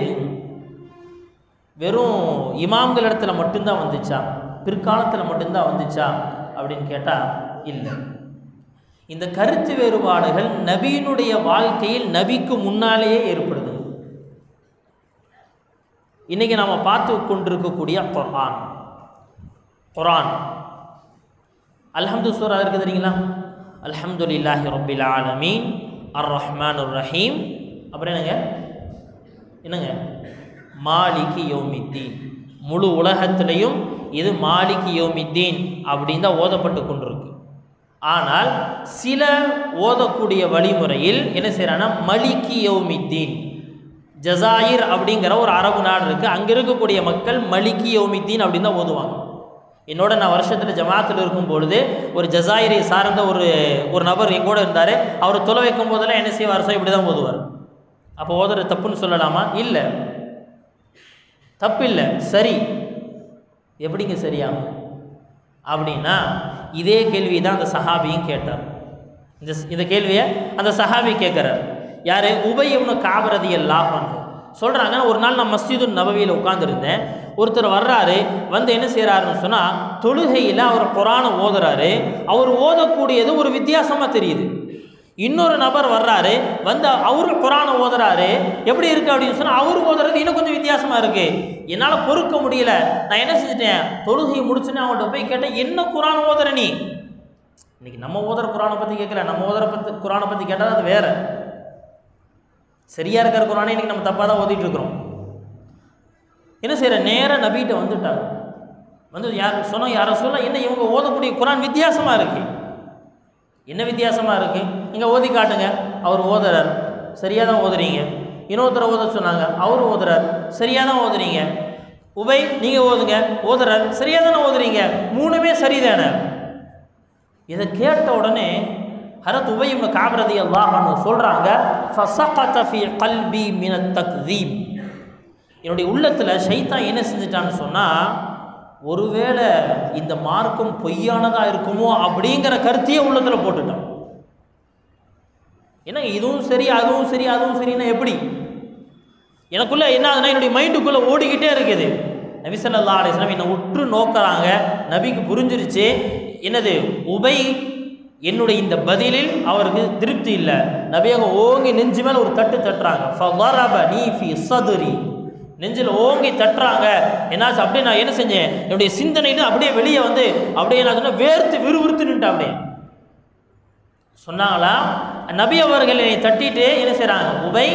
வெறும் இமாம்களிடத்தில் மட்டும்தான் வந்துச்சா, பிற்காலத்தில் மட்டும்தான் வந்துச்சா அப்படின்னு கேட்டால் இல்லை. இந்த கருத்து வேறுபாடுகள் நபியினுடைய வாழ்க்கையில் நபிக்கு முன்னாலேயே ஏற்படுது. இன்றைக்கி நாம் பார்த்து கொண்டிருக்கக்கூடிய குர்ஆன் அல்ஹம்து சூரா இருக்குது தெரியுங்களா? அல்ஹம்துலில்லாஹி ரப்பில் ஆலமீன் அர் ரஹ்மானுர் ரஹீம், அப்புறம் என்னங்க மாலிகி யௌமித்தீன். முழு உலகத்திலையும் இது மாலிகி யௌமித்தீன் அப்படின்னு தான் ஓதப்பட்டு கொண்டிருக்கு. ஆனால் சில ஓதக்கூடிய வழிமுறையில் என்ன செய்கிறாங்கன்னா மலிகி யௌமித்தீன், ஜசாயிர் அப்படிங்கிற ஒரு அரபு நாடு இருக்குது, அங்கே இருக்கக்கூடிய மக்கள் மலிகி யௌமித்தீன் அப்படின்னு தான் ஓதுவாங்க. என்னோட நான் வருஷத்தில் ஜமாத்தில் இருக்கும் பொழுது ஒரு ஜசாயிரை சார்ந்த ஒரு நபர் எங்கூட இருந்தார். அவர் தொலை வைக்கும் போதெல்லாம் என்ன செய்வார்? இப்படி தான் ஓதுவார். அப்போ ஓதுற தப்புன்னு சொல்லலாமா? இல்லை, தப்பில்லை, சரி. எப்படிங்க சரியாகும் அப்படின்னா, இதே கேள்வி தான் அந்த சஹாபியும் கேட்டார். இந்த கேள்வியை அந்த சஹாபி கேட்குறார். யார்? உபய் இப்னு கஅப் ரலியல்லாஹு அன்ஹு சொல்கிறாங்க, ஒரு நாள் நான் மஸ்ஜிது நபவியில் உட்காந்துருந்தேன். ஒருத்தர் வர்றாரு, வந்து என்ன செய்கிறாருன்னு சொன்னால் தொழுகையில் அவர் குர்ஆனை ஓதுறாரு. அவர் ஓதக்கூடியது ஒரு வித்தியாசமாக தெரியுது. இன்னொரு நபர் வர்றாரு, வந்து அவரு குர்ஆனை ஓதுறாரு. எப்படி இருக்குது அப்படின்னு சொன்னால் அவர் ஓதுறது இன்னும் கொஞ்சம் வித்தியாசமாக இருக்குது. என்னால் பொறுக்க முடியல. நான் என்ன செஞ்சிட்டேன்? தொழுகையை முடிச்சுன்னு அவங்கள்ட்ட போய் கேட்டேன், என்ன குர்ஆன் ஓதுற நீ? இன்னைக்கு நம்ம ஓதுற குர்ஆனை பற்றி கேட்கல, நம்ம ஓதுற குர்ஆனை பற்றி கேட்டால் அது வேறு. சரியாக இருக்கிற குர்ஆனை இன்றைக்கி நம்ம தப்பாக தான் ஓதிட்டு இருக்கிறோம். என்ன செய்கிற? நேராக நபிகிட்ட வந்துட்டாங்க. வந்து யாரை சொல்ல, என்ன இவங்க ஓதக்கூடிய குர்ஆன் வித்தியாசமாக இருக்குது. என்ன வித்தியாசமாக இருக்குது? இங்கே ஓதி காட்டுங்க. அவர் ஓதுறார், சரியாக தான் ஓதுறீங்க. இன்னொருத்தரை ஓத சொன்னாங்க, அவர் ஓதுறார், சரியாக தான் ஓதுறீங்க. உபை நீங்கள் ஓதுறார், சரியாக தானே ஓதுறீங்க. மூணுமே சரிதானே. இதை கேட்ட உடனே ஹரத் உபய் இப்னு கஅப் ரலியல்லாஹு அன்ஹு சொல்கிறாங்க, ஃபஸகத ஃபீ கல்பி மினத் தக்தீப். என்னுடைய உள்ளத்தில் ஷைத்தான் என்ன செஞ்சிட்டான்னு சொன்னால், ஒருவேளை இந்த மார்க்கம் பொய்யானதாக இருக்குமோ அப்படிங்கிற கருத்தையே உள்ளத்தில் போட்டுட்டான். ஏன்னா இதுவும் சரி அதுவும் சரி அதுவும் சரின்னா எப்படி? எனக்குள்ளே என்ன ஆகுதுன்னா, என்னுடைய மைண்டுக்குள்ளே ஓடிக்கிட்டே இருக்குது. நபி ஸல்லல்லாஹு அலைஹி வஸல்லம் என்னை உற்று நோக்கிறாங்க. நபிக்கு புரிஞ்சிருச்சு, என்னது உபை என்னுடைய இந்த பதிலில் அவருக்கு திருப்தி இல்லை. நபி அவங்க ஓங்கி நெஞ்சு மேலே ஒரு தட்டு தட்டுறாங்க. ஃபதரபனி ஃபீ ஸத்ரி, நெஞ்சில் ஓங்கி தட்டுறாங்க. என்னாச்சு? அப்படியே நான் என்ன செஞ்சேன்? என்னுடைய சிந்தனைன்னு அப்படியே வெளியே வந்து அப்படியே நான் சொன்ன வேர்த்து விறுவிறுத்து நின்று அப்படியே சொன்னாங்களா. நபி அவர்கள் என்னை தட்டிட்டு என்ன செய்கிறாங்க? உபை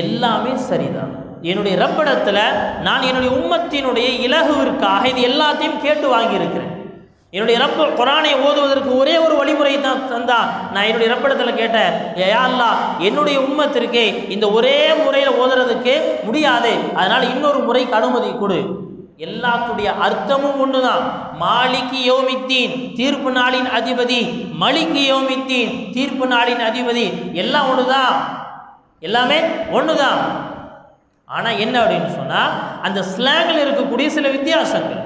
எல்லாமே சரிதான். என்னுடைய ரப்பிடத்தில் நான் என்னுடைய உம்மத்தினுடைய இலகுவிற்காக இது எல்லாத்தையும் கேட்டு வாங்கியிருக்கிறேன். என்னுடைய ரப்ப குர்ஆனை ஓதுவதற்கு ஒரே ஒரு வழிமுறை தான் தந்தா. நான் என்னுடைய ரப்பிடத்தில் கேட்டேன், யா அல்லாஹ், என்னுடைய உம்மத்திற்கே இந்த ஒரே முறையில் ஓதுறதுக்கு முடியாது, அதனால் இன்னொரு முறைக்கு அனுமதி கொடு. எல்லாத்துடைய அர்த்தமும் ஒன்று தான். மாலிகி யௌமித்தீன், தீர்ப்பு நாளின் அதிபதி. மலிகி யௌமித்தீன், தீர்ப்பு நாளின் அதிபதி. எல்லாம் ஒன்று தான், எல்லாமே ஒன்று தான். ஆனால் என்ன அப்படின்னு சொன்னால், அந்த ஸ்லாங்கில் இருக்கக்கூடிய சில வித்தியாசங்கள்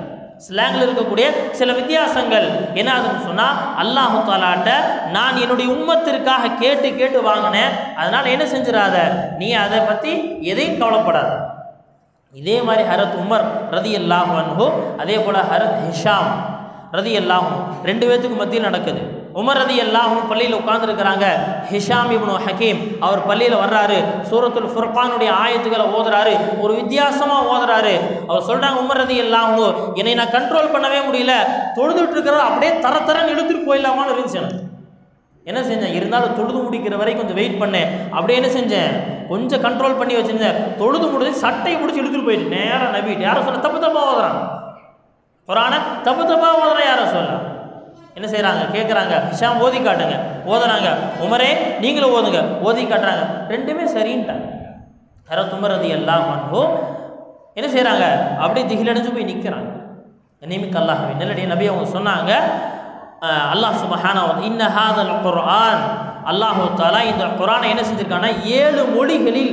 என்ன ஆகுதுன்னு சொன்னால், அல்லாஹு தஆலாட்ட நான் என்னுடைய உம்மத்திற்காக கேட்டு வாங்கினேன், அதனால் என்ன செஞ்சிடாத, நீ அதை பற்றி எதையும் கவலைப்படாத. இதே மாதிரி ஹரத் உமர் ரலியல்லாஹு அன்ஹு, அதே போல் ஹரத் ஹிஷாம் ரலியல்லாஹு அன்ஹு, ரெண்டு பேத்துக்கு மத்தியில் நடக்குது. உமர் ரலியல்லாஹு அன்ஹு பள்ளியில் உட்கார்ந்துருக்கிறாங்க. ஹிஷாம் இப்னு ஹக்கீம் அவர் பள்ளியில் வர்றாரு. சூரத்துல் ஃபுர்கானுடைய ஆயத்துக்களை ஓதுறாரு. ஒரு வித்தியாசமாக ஓதுறாரு. அவர் சொல்கிறாங்க, உமர் ரலியல்லாஹு அன்ஹு, என்னை நான் கண்ட்ரோல் பண்ணவே முடியல, தொழுதுட்டு இருக்கிற அப்படியே தரன்னு இழுத்துட்டு போயிடலாமான்னு இருந்துச்சு. என்ன செஞ்சேன்? இருந்தாலும் தொழுது முடிக்கிற வரைக்கும் கொஞ்சம் வெயிட் பண்ணேன். அப்படியே என்ன செஞ்சேன்? கொஞ்சம் கண்ட்ரோல் பண்ணி வச்சுருந்தேன். தொழுது முடிஞ்சு சட்டையை பிடிச்சி இழுத்துட்டு போயிட்டு நேராக நபிட்டு. யாரை சொல்ல? தப்பாக ஓதுறான் குர்ஆனை, தப்பாக ஓதுறான். யாரை சொல்ல? என்ன செய்கிறாங்க? கேட்குறாங்க, ஹிஷாம் ஓதி காட்டுங்க. ஓதுறாங்க. உமரே நீங்களும் ஓதுங்க. ஓதி காட்டுறாங்க. ரெண்டுமே சரின்ட்டாங்க. ஹரத் உமர் ரலியல்லாஹு அன்ஹு என்ன செய்கிறாங்க? அப்படியே திகிலடைஞ்சு போய் நிற்கிறாங்க. நிமிக் அல்லாஹ்வே நல்லடிய நபி அவங்க சொன்னாங்க, அல்லாஹ் சுப்ஹானஹு வ தஆலா இன்ன ஹாதல் குர்ஆன், அல்லாஹு தஆலா இந்த குர்ஆனை என்ன செஞ்சிருக்காங்கன்னா 7 மொழிகளில்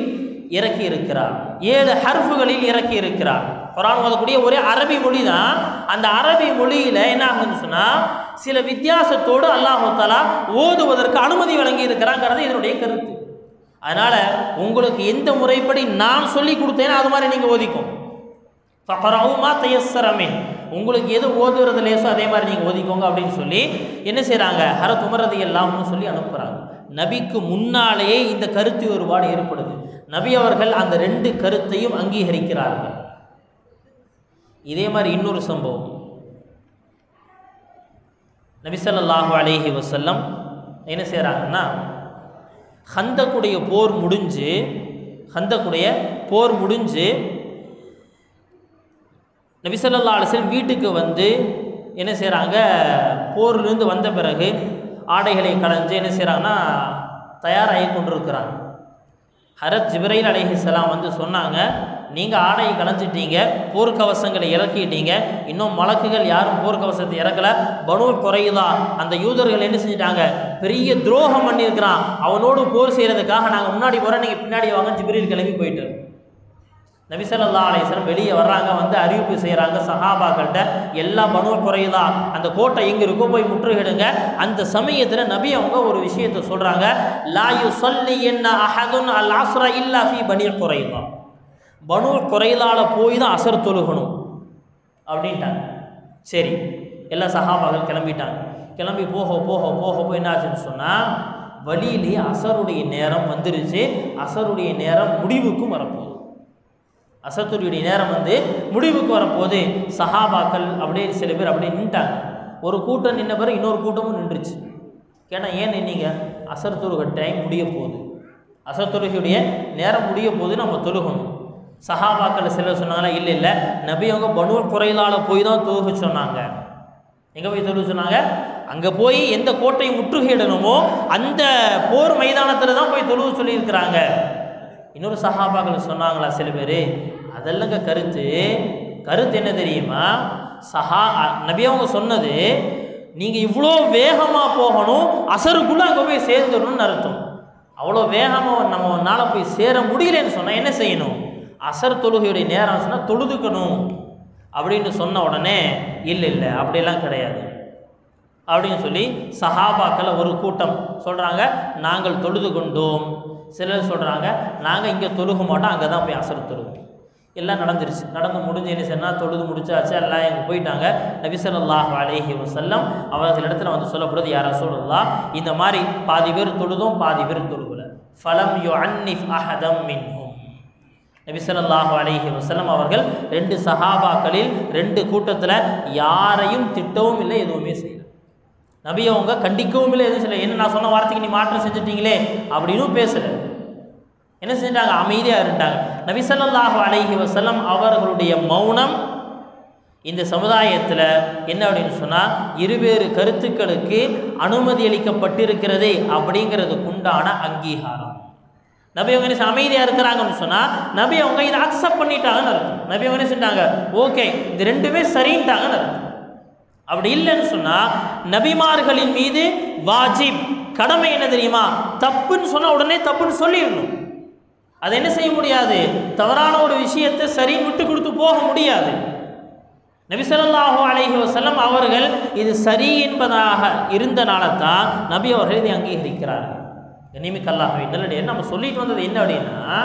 இறக்கி இருக்கிறார், 7 ஹர்ஃபுகளில் இறக்கி இருக்கிறார். குர்ஆன் ஓதக்கூடிய ஒரே அரபி மொழி தான். அந்த அரபி மொழியில் என்ன ஆகுதுன்னு சொன்னால், சில வித்தியாசத்தோடு அல்லாஹு தஆலா ஓதுவதற்கு அனுமதி வழங்கி இருக்கிறாங்கிறது இதனுடைய கருத்து. அதனால் உங்களுக்கு எந்த முறைப்படி நான் சொல்லி கொடுத்தேனோ அது மாதிரி நீங்கள் ஓதிக்கும். ஃபக்ரஊ மா தயஸ்ஸர மின், உங்களுக்கு எது ஓதுறது லேசோ அதே மாதிரி நீங்கள் ஓதிக்கோங்க அப்படின்னு சொல்லி என்ன செய்கிறாங்க, ஹரத் உமர் ரலியல்லாஹு சொல்லி அனுப்புகிறாங்க. நபிக்கு முன்னாலேயே இந்த கருத்து வேறுபாடு ஏற்படுது. நபி அவர்கள் அந்த 2 கருத்தையும் அங்கீகரிக்கிறார்கள். இதே மாதிரி இன்னொரு சம்பவம், நபி ஸல்லல்லாஹு அலைஹி வஸல்லம் என்ன செய்கிறாங்கன்னா, ஹந்தக்குடைய போர் முடிஞ்சு நபி ஸல்லல்லாஹு அலைஹி வஸல்லம் வீட்டுக்கு வந்து என்ன செய்கிறாங்க, போர்லேருந்து வந்த பிறகு ஆடைகளை களைஞ்சு என்ன செய்கிறாங்கன்னா தயாராகி கொண்டிருக்கிறாங்க. ஹரத் ஜிப்ரைல் அலைஹிஸ்ஸலாம் வந்து சொன்னாங்க, நீங்கள் ஆடையை களைஞ்சிட்டீங்க, போர்க்கவசங்களை இறக்கிட்டீங்க, இன்னும் மலக்குகள் யாரும் போர்க்கவசத்தை இறக்கலை. பனூ குறைதா அந்த யூதர்கள் என்ன செஞ்சிட்டாங்க, பெரிய துரோகம் பண்ணியிருக்கிறான், அவனோடு போர் செய்கிறதுக்காக நாங்கள் முன்னாடி போகிறோம், நீங்கள் பின்னாடி வாங்க. ஜிப்ரீல் கிளம்பி போயிட்டு நபி ஸல்லல்லாஹு அலைஹி வஸல்லம் வெளியே வர்றாங்க, வந்து அறிவிப்பு செய்கிறாங்க சஹாபாக்கள்கிட்ட, எல்லா பனூ குறைதா அந்த கோட்டை எங்கே இருக்கோ போய் முற்றுகிடுங்க. அந்த சமயத்தில் நபி அவங்க ஒரு விஷயத்தை சொல்கிறாங்க, லா யுஸல்லியன்ன அஹதுன் அல் அஸ்ர இல்லா ஃபீ பனீ குறைதா, பனூ குறைதால போய் தான் அசர் தொழுகணும் அப்படின்ட்டாங்க. சரி, எல்லா சஹாபாக்கள் கிளம்பிட்டாங்க. கிளம்பி போக என்ன ஆச்சுன்னு சொன்னால், வழியிலேயே அசருடைய நேரம் வந்துருச்சு. அசருடைய நேரம் முடிவுக்கும் வரப்போகுது. அசத்துடைய நேரம் வந்து முடிவுக்கு வரப்போது. சஹாபாக்கள் அப்படியே சில பேர் அப்படியே நின்ட்டாங்க. ஒரு கூட்டம் நின்ன பிறகு இன்னொரு கூட்டமும் நின்றுச்சு. ஏன்னா ஏன் நின்னீங்க, அசர் தொழுகை டைம் முடிய போகுது, அசர் தொழுகையுடைய நேரம் முடிய போது, நம்ம தொழுகணும். சஹாபாக்கள் சிலர் சொன்னாங்களா, இல்லை நபி அவங்க பனூ குறைதால போய் தான் தொழுக சொன்னாங்க. எங்கே போய் தொழுக சொன்னாங்க, அங்கே போய் எந்த கோட்டையை முற்றுகையிடணுமோ அந்த போர் மைதானத்தில் தான் போய் தொழுக சொல்லியிருக்கிறாங்க. இன்னொரு சஹாபாக்கள் சொன்னாங்களா சில பேர், அதெல்லாங்க கருத்து என்ன தெரியுமா, நபி அவங்க சொன்னது நீங்கள் இவ்வளோ வேகமாக போகணும், அசருக்குள்ளே அங்கே போய் சேர்ந்துடணும்னு அர்த்தம். அவ்வளோ வேகமாக நம்மளால் போய் சேர முடியலன்னு சொன்னால் என்ன செய்யணும், அசர் தொழுகையுடைய நேரம் சொன்னால் தொழுதுக்கணும் அப்படின்னு சொன்ன உடனே இல்லை அப்படியெல்லாம் கிடையாது அப்படின்னு சொல்லி சஹாபாக்கள் ஒரு கூட்டம் சொல்கிறாங்க, நாங்கள் தொழுது கொண்டோம். சிலர் சொல்கிறாங்க, நாங்கள் இங்கே தொழுக மாட்டோம், அங்கே தான் போய் அசர் தொழுவோம். எல்லாம் நடந்துருச்சு. நடந்து முடிஞ்சு என்ன சொன்னால் தொழுது முடிச்சாச்சு, எல்லாம் எங்கே போயிட்டாங்க. நபி ஸல்லல்லாஹு அலைஹி வஸல்லம் அவர்களிடத்தில் வந்து சொல்லப்படுது, யா ரசூலுல்லாஹ், இந்த மாதிரி பாதி பேர் தொழுதும் பாதி பேர் தொழுகல. ஃபலம் யுஅன்னிஃப் அஹதம் மின்ஹும். நபி ஸல்லல்லாஹு அலைஹி வஸல்லம் அவர்கள் 2 சஹாபாக்களில் 2 கூட்டத்தில் யாரையும் திட்டவும் இல்லை, எதுவுமே செய்யலை. நபி அவங்க கண்டிக்கவும் இல்லை, எதுவும் செய்யலை. என்ன நான் சொன்ன வார்த்தைக்கு நீ மாற்றம் செஞ்சுட்டீங்களே அப்படின்னு பேசலை. என்ன செஞ்சிட்டாங்க, அமைதியாக இருந்தாங்க. நபி ஸல்லல்லாஹு அலைஹி வஸல்லம் அவர்களுடைய மௌனம் இந்த சமுதாயத்தில் என்ன அப்படின்னு சொன்னால், இருவேறு கருத்துக்களுக்கு அனுமதி அளிக்கப்பட்டிருக்கிறதே அப்படிங்கிறதுக்கு உண்டான அங்கீகாரம். நபி அவங்க என்ன அமைதியாக இருக்கிறாங்கன்னு சொன்னால், நபி அவங்க இதை அக்செப்ட் பண்ணிட்டாங்கன்னு அர்த்தம். நபி அவங்க என்ன செஞ்சாங்க, ஓகே இது 2மே சரின்ட்டாங்கன்னு அர்த்தம். அப்படி இல்லைன்னு சொன்னால், நபிமார்களின் மீது வாஜிப் கடமை என்ன தெரியுமா, தப்புன்னு சொன்னால் உடனே தப்புன்னு சொல்லிடணும். அதை என்ன செய்ய முடியாது, தவறான ஒரு விஷயத்தை சரி விட்டு கொடுத்து போக முடியாது. நபி ஸல்லல்லாஹு அலைஹி வஸல்லம் அவர்கள் இது சரி என்பதாக இருந்தனால தான் நபி அவர்கள் இதை அங்கீகரிக்கிறார்கள். கண்ணியமிக்க அல்லாஹ்வின் நல்லடியார்களே, நம்ம சொல்லிட்டு வந்தது என்ன அப்படின்னா,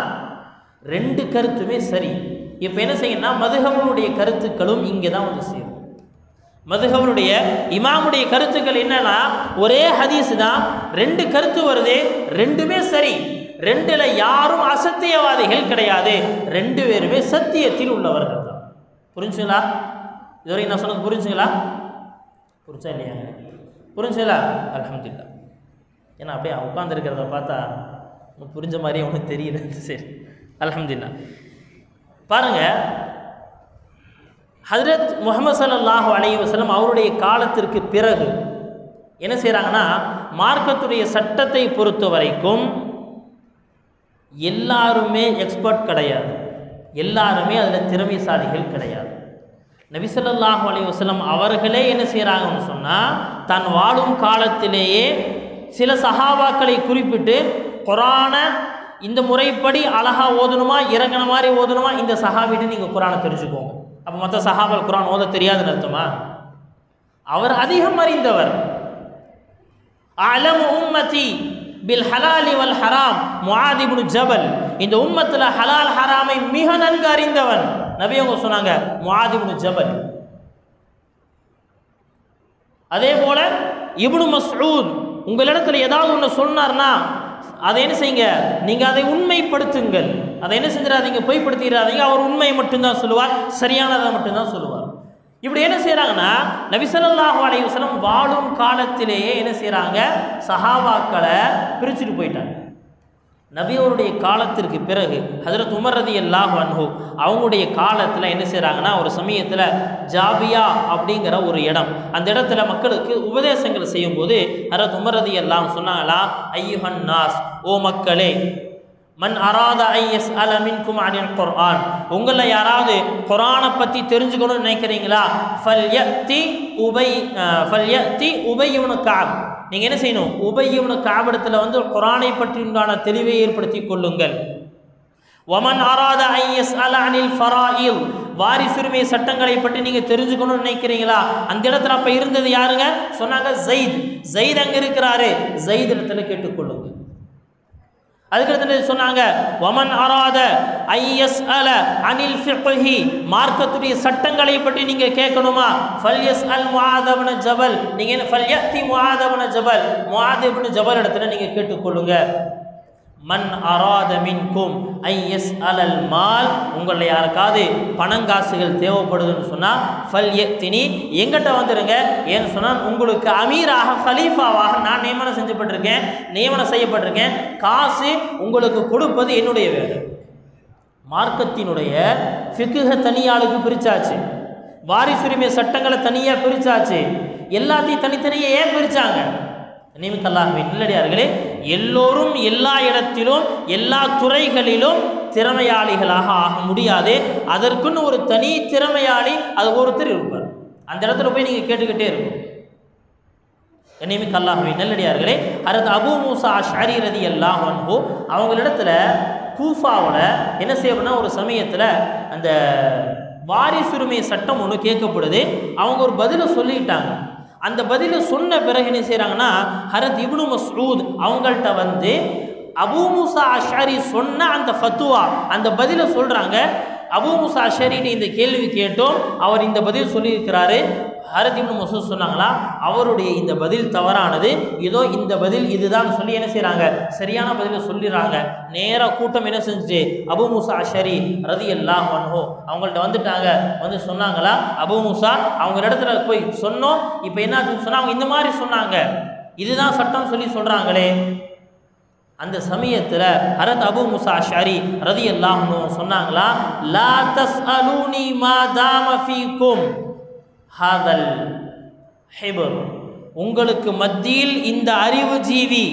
2 கருத்துமே சரி. இப்போ என்ன செய்யணும்னா, மதுஹபுடைய கருத்துக்களும் இங்கே தான் வந்து சேரும். மதுஹபுடைய இமாமுடைய கருத்துக்கள் என்னன்னா, ஒரே ஹதீஸ் தான், 2 கருத்து வருது, 2மே சரி, 2ல் யாரும் அசத்தியவாதிகள் கிடையாது, 2 பேருமே சத்தியத்தில் உள்ளவர்கள் தான். புரிஞ்சுங்களா? இதுவரைக்கும் நான் சொன்னது புரிஞ்சுங்களா? புரிஞ்சா இல்லையாங்க? புரிஞ்சுங்களா? அல்ஹம்துலில்லாஹ். ஏன்னா அப்படியே உட்காந்துருக்கிறத பார்த்தா உனக்கு புரிஞ்ச மாதிரியே ஒன்றும் தெரியல. சரி, அல்ஹம்துலில்லாஹ். பாருங்க, ஹஜ்ரத் முஹம்மது ஸல்லல்லாஹு அலைஹி வஸல்லம் அவருடைய காலத்திற்கு பிறகு என்ன செய்கிறாங்கன்னா, மார்க்கத்துடைய சட்டத்தை பொறுத்த வரைக்கும் எல்லாருமே எக்ஸ்பர்ட் கிடையாது, எல்லாருமே அதில் திறமைசாலிகள் கிடையாது. நபி ஸல்லல்லாஹு அலைஹி வஸல்லம் அவர்களே என்ன செய்கிறாங்கன்னு சொன்னால், தன் வாழும் காலத்திலேயே சில சஹாபாக்களை குறிப்பிட்டு, குரானை இந்த முறைப்படி அழகாக ஓதணுமா, இறங்கின மாதிரி ஓதணுமா, இந்த சஹாபிட்டு நீங்கள் குரானை தெரிஞ்சுக்கோங்க. அப்போ மற்ற சஹாபால் குரான் ஓத தெரியாதுன்னு அர்த்தமா? அவர் அதிகம் அறிந்தவர். அலமு உம்மதி பில் ஹலாலி வல் ஹராம் முஆத் இப்னு ஜபல், இந்த உம்மத்தில் ஹலால் ஹராமை மிக நன்கு அறிந்தவன். நபி அவங்க சொன்னாங்க, முஆத் இப்னு ஜபல். அதே போல் இப்னு மஸ்ஊத் உங்களிடத்தில் ஏதாவது ஒன்று சொன்னார்னா அதை என்ன செய்யுங்க, நீங்கள் அதை உண்மைப்படுத்துங்கள். அதை என்ன செஞ்சிடாதீங்க, பொய்ப்படுத்திடாதீங்க. அவர் உண்மையை மட்டும்தான் சொல்லுவார், சரியானதை மட்டும்தான் சொல்லுவார். இப்படி என்ன செய்கிறாங்கன்னா, நபி ஸல்லல்லாஹு அலைஹி வஸல்லம் வாழும் காலத்திலேயே என்ன செய்கிறாங்க, சஹாபாக்களை பிரிச்சுட்டு போயிட்டாங்க. நபி அவருடைய காலத்திற்கு பிறகு ஹஜ்ரத் உமர் ரலியல்லாஹு அன்ஹு அவங்களுடைய காலத்தில் என்ன செய்கிறாங்கன்னா, ஒரு சமயத்தில் ஜாபியா அப்படிங்கிற ஒரு இடம், அந்த இடத்துல மக்களுக்கு உபதேசங்கள் செய்யும்போது ஹஜ்ரத் உமர் ரலியல்லாஹு சொன்னாங்களா, ஐயுஹன் நாஸ், ஓ மக்களே, மன் அராத ஐஎஸ் அல மின்கும் அனில் குர்ஆன், உங்களில் யாராவது குர்ஆனை பற்றி தெரிஞ்சுக்கணும்னு நினைக்கிறீங்களா, ஃபல்யத்தி உபை இப்னு கஅப், நீங்கள் என்ன செய்யணும், உபை இப்னு கஅப் இடத்துல வந்து குர்ஆனை பற்றி உண்டான தெளிவை ஏற்படுத்தி கொள்ளுங்கள். வமன் அராத ஐஎஸ் அல அனில் ஃபராயில், வாரிசுரிமை சட்டங்களை பற்றி நீங்கள் தெரிஞ்சுக்கணும்னு நினைக்கிறீங்களா, அந்த இடத்துல அப்போ இருந்தது யாருங்க, சொன்னாங்க ஜெயித் அங்கே இருக்கிறாரு, ஜெயித் இடத்துல கேட்டுக்கொள்ளுங்கள். அதுக்கடுத்து சொன்னாங்க, வமன் அராத ஐஎஸ் அல அனில் ஃபிக்ஹி, மார்க்கத்துடைய சட்டங்களை பற்றி நீங்கள் கேட்கணுமா, ஃபல்யஸ் அல் முஆத் இப்னு ஜபல், நீங்கள் ஃபல்யத்தி முஆத் இப்னு ஜபல், முஆத் இப்னு ஜபல் இடத்துல நீங்கள் கேட்டுக்கொள்ளுங்க. மன் அராத மின்கும் ஐஎஸ் அலல் மால், உங்களை யாருக்காவது பணங்காசுகள் தேவைப்படுதுன்னு சொன்னால் ஃபல்யத்தினி, எங்கிட்ட வந்துடுங்க. ஏன்னு சொன்னால் உங்களுக்கு அமீராக ஹலீஃபாவாக நான் நியமனம் செய்யப்பட்டிருக்கேன். காசு உங்களுக்கு கொடுப்பது என்னுடைய வேலை. மார்க்கத்தினுடைய ஃபிக்ஹ தனியாளுக்கு பிரிச்சாச்சு, வாரிசுரிமை சட்டங்களை தனியாக பிரிச்சாச்சு, எல்லாத்தையும் தனித்தனியாக ஏன் பிரித்தாங்க? நிமித்தல்லாஹ்வின் நல்லடியார்களே, எல்லோரும் எல்லா இடத்திலும் எல்லா துறைகளிலும் திறமையாளிகளாக ஆக முடியாது. அதற்குன்னு ஒரு தனி திறமையாளி அது ஒருத்தர் இருப்பார். அந்த இடத்துல போய் நீங்கள் கேட்டுக்கிட்டே இருக்கும். நிமித்தல்லாஹ்வின் நல்லடியார்களே, ஹஜ்ரத் அபூ மூஸா அஷ்அரி ரலியல்லாஹு அன்ஹு அவங்களிடத்துல கூஃபாவில் என்ன செய்யணும்னா, ஒரு சமயத்தில் அந்த வாரிசுரிமை சட்டம் ஒன்று கேட்கப்படுது. அவங்க ஒரு பதிலை சொல்லிட்டாங்க. அந்த பதிலை சொன்ன பிறகு என்ன செய்கிறாங்கன்னா, ஹஜ்ரத் இப்னு மஸ்ஊத் அவங்கள்ட்ட வந்து அபூ மூஸா அஷ்அரி சொன்ன அந்த ஃபத்வா, அந்த பதிலை சொல்கிறாங்க. அபூ மூஸா அஷ்அரிட்ட இந்த கேள்வி கேட்டோம், அவர் இந்த பதில் சொல்லியிருக்கிறாரு. ஹஜ்ரத் இப்னு மஸ்ஊத் சொன்னாங்களா, அவருடைய இந்த பதில் தவறானது, இதோ இந்த பதில் இதுதான் சொல்லி என்ன செய்கிறாங்க, சரியான பதிலை சொல்லிடுறாங்க. நேராக கூட்டம் என்ன செஞ்சுச்சு, அபூ மூஸா அஷ்அரி ரலியல்லாஹு அன்ஹு அவங்கள்ட்ட வந்துட்டாங்க. வந்து சொன்னாங்களா, அபூ மூஸா அவங்க இடத்துல போய் சொன்னோம், இப்போ என்னாச்சுன்னு சொன்னால் அவங்க இந்த மாதிரி சொன்னாங்க, இதுதான் சட்டம் சொல்லி சொல்கிறாங்களே. அந்த சமயத்தில் ஹஜ்ரத் அபூ மூஸா அஷ்அரி ரலியல்லாஹு அன்ஹு சொன்னாங்களா, லா தஸ்அலூனி மா தாம ஃபீக்கும் ஹாதல் ஹிபர், உங்களுக்கு மத்தியில் இந்த அறிவு ஜீவி,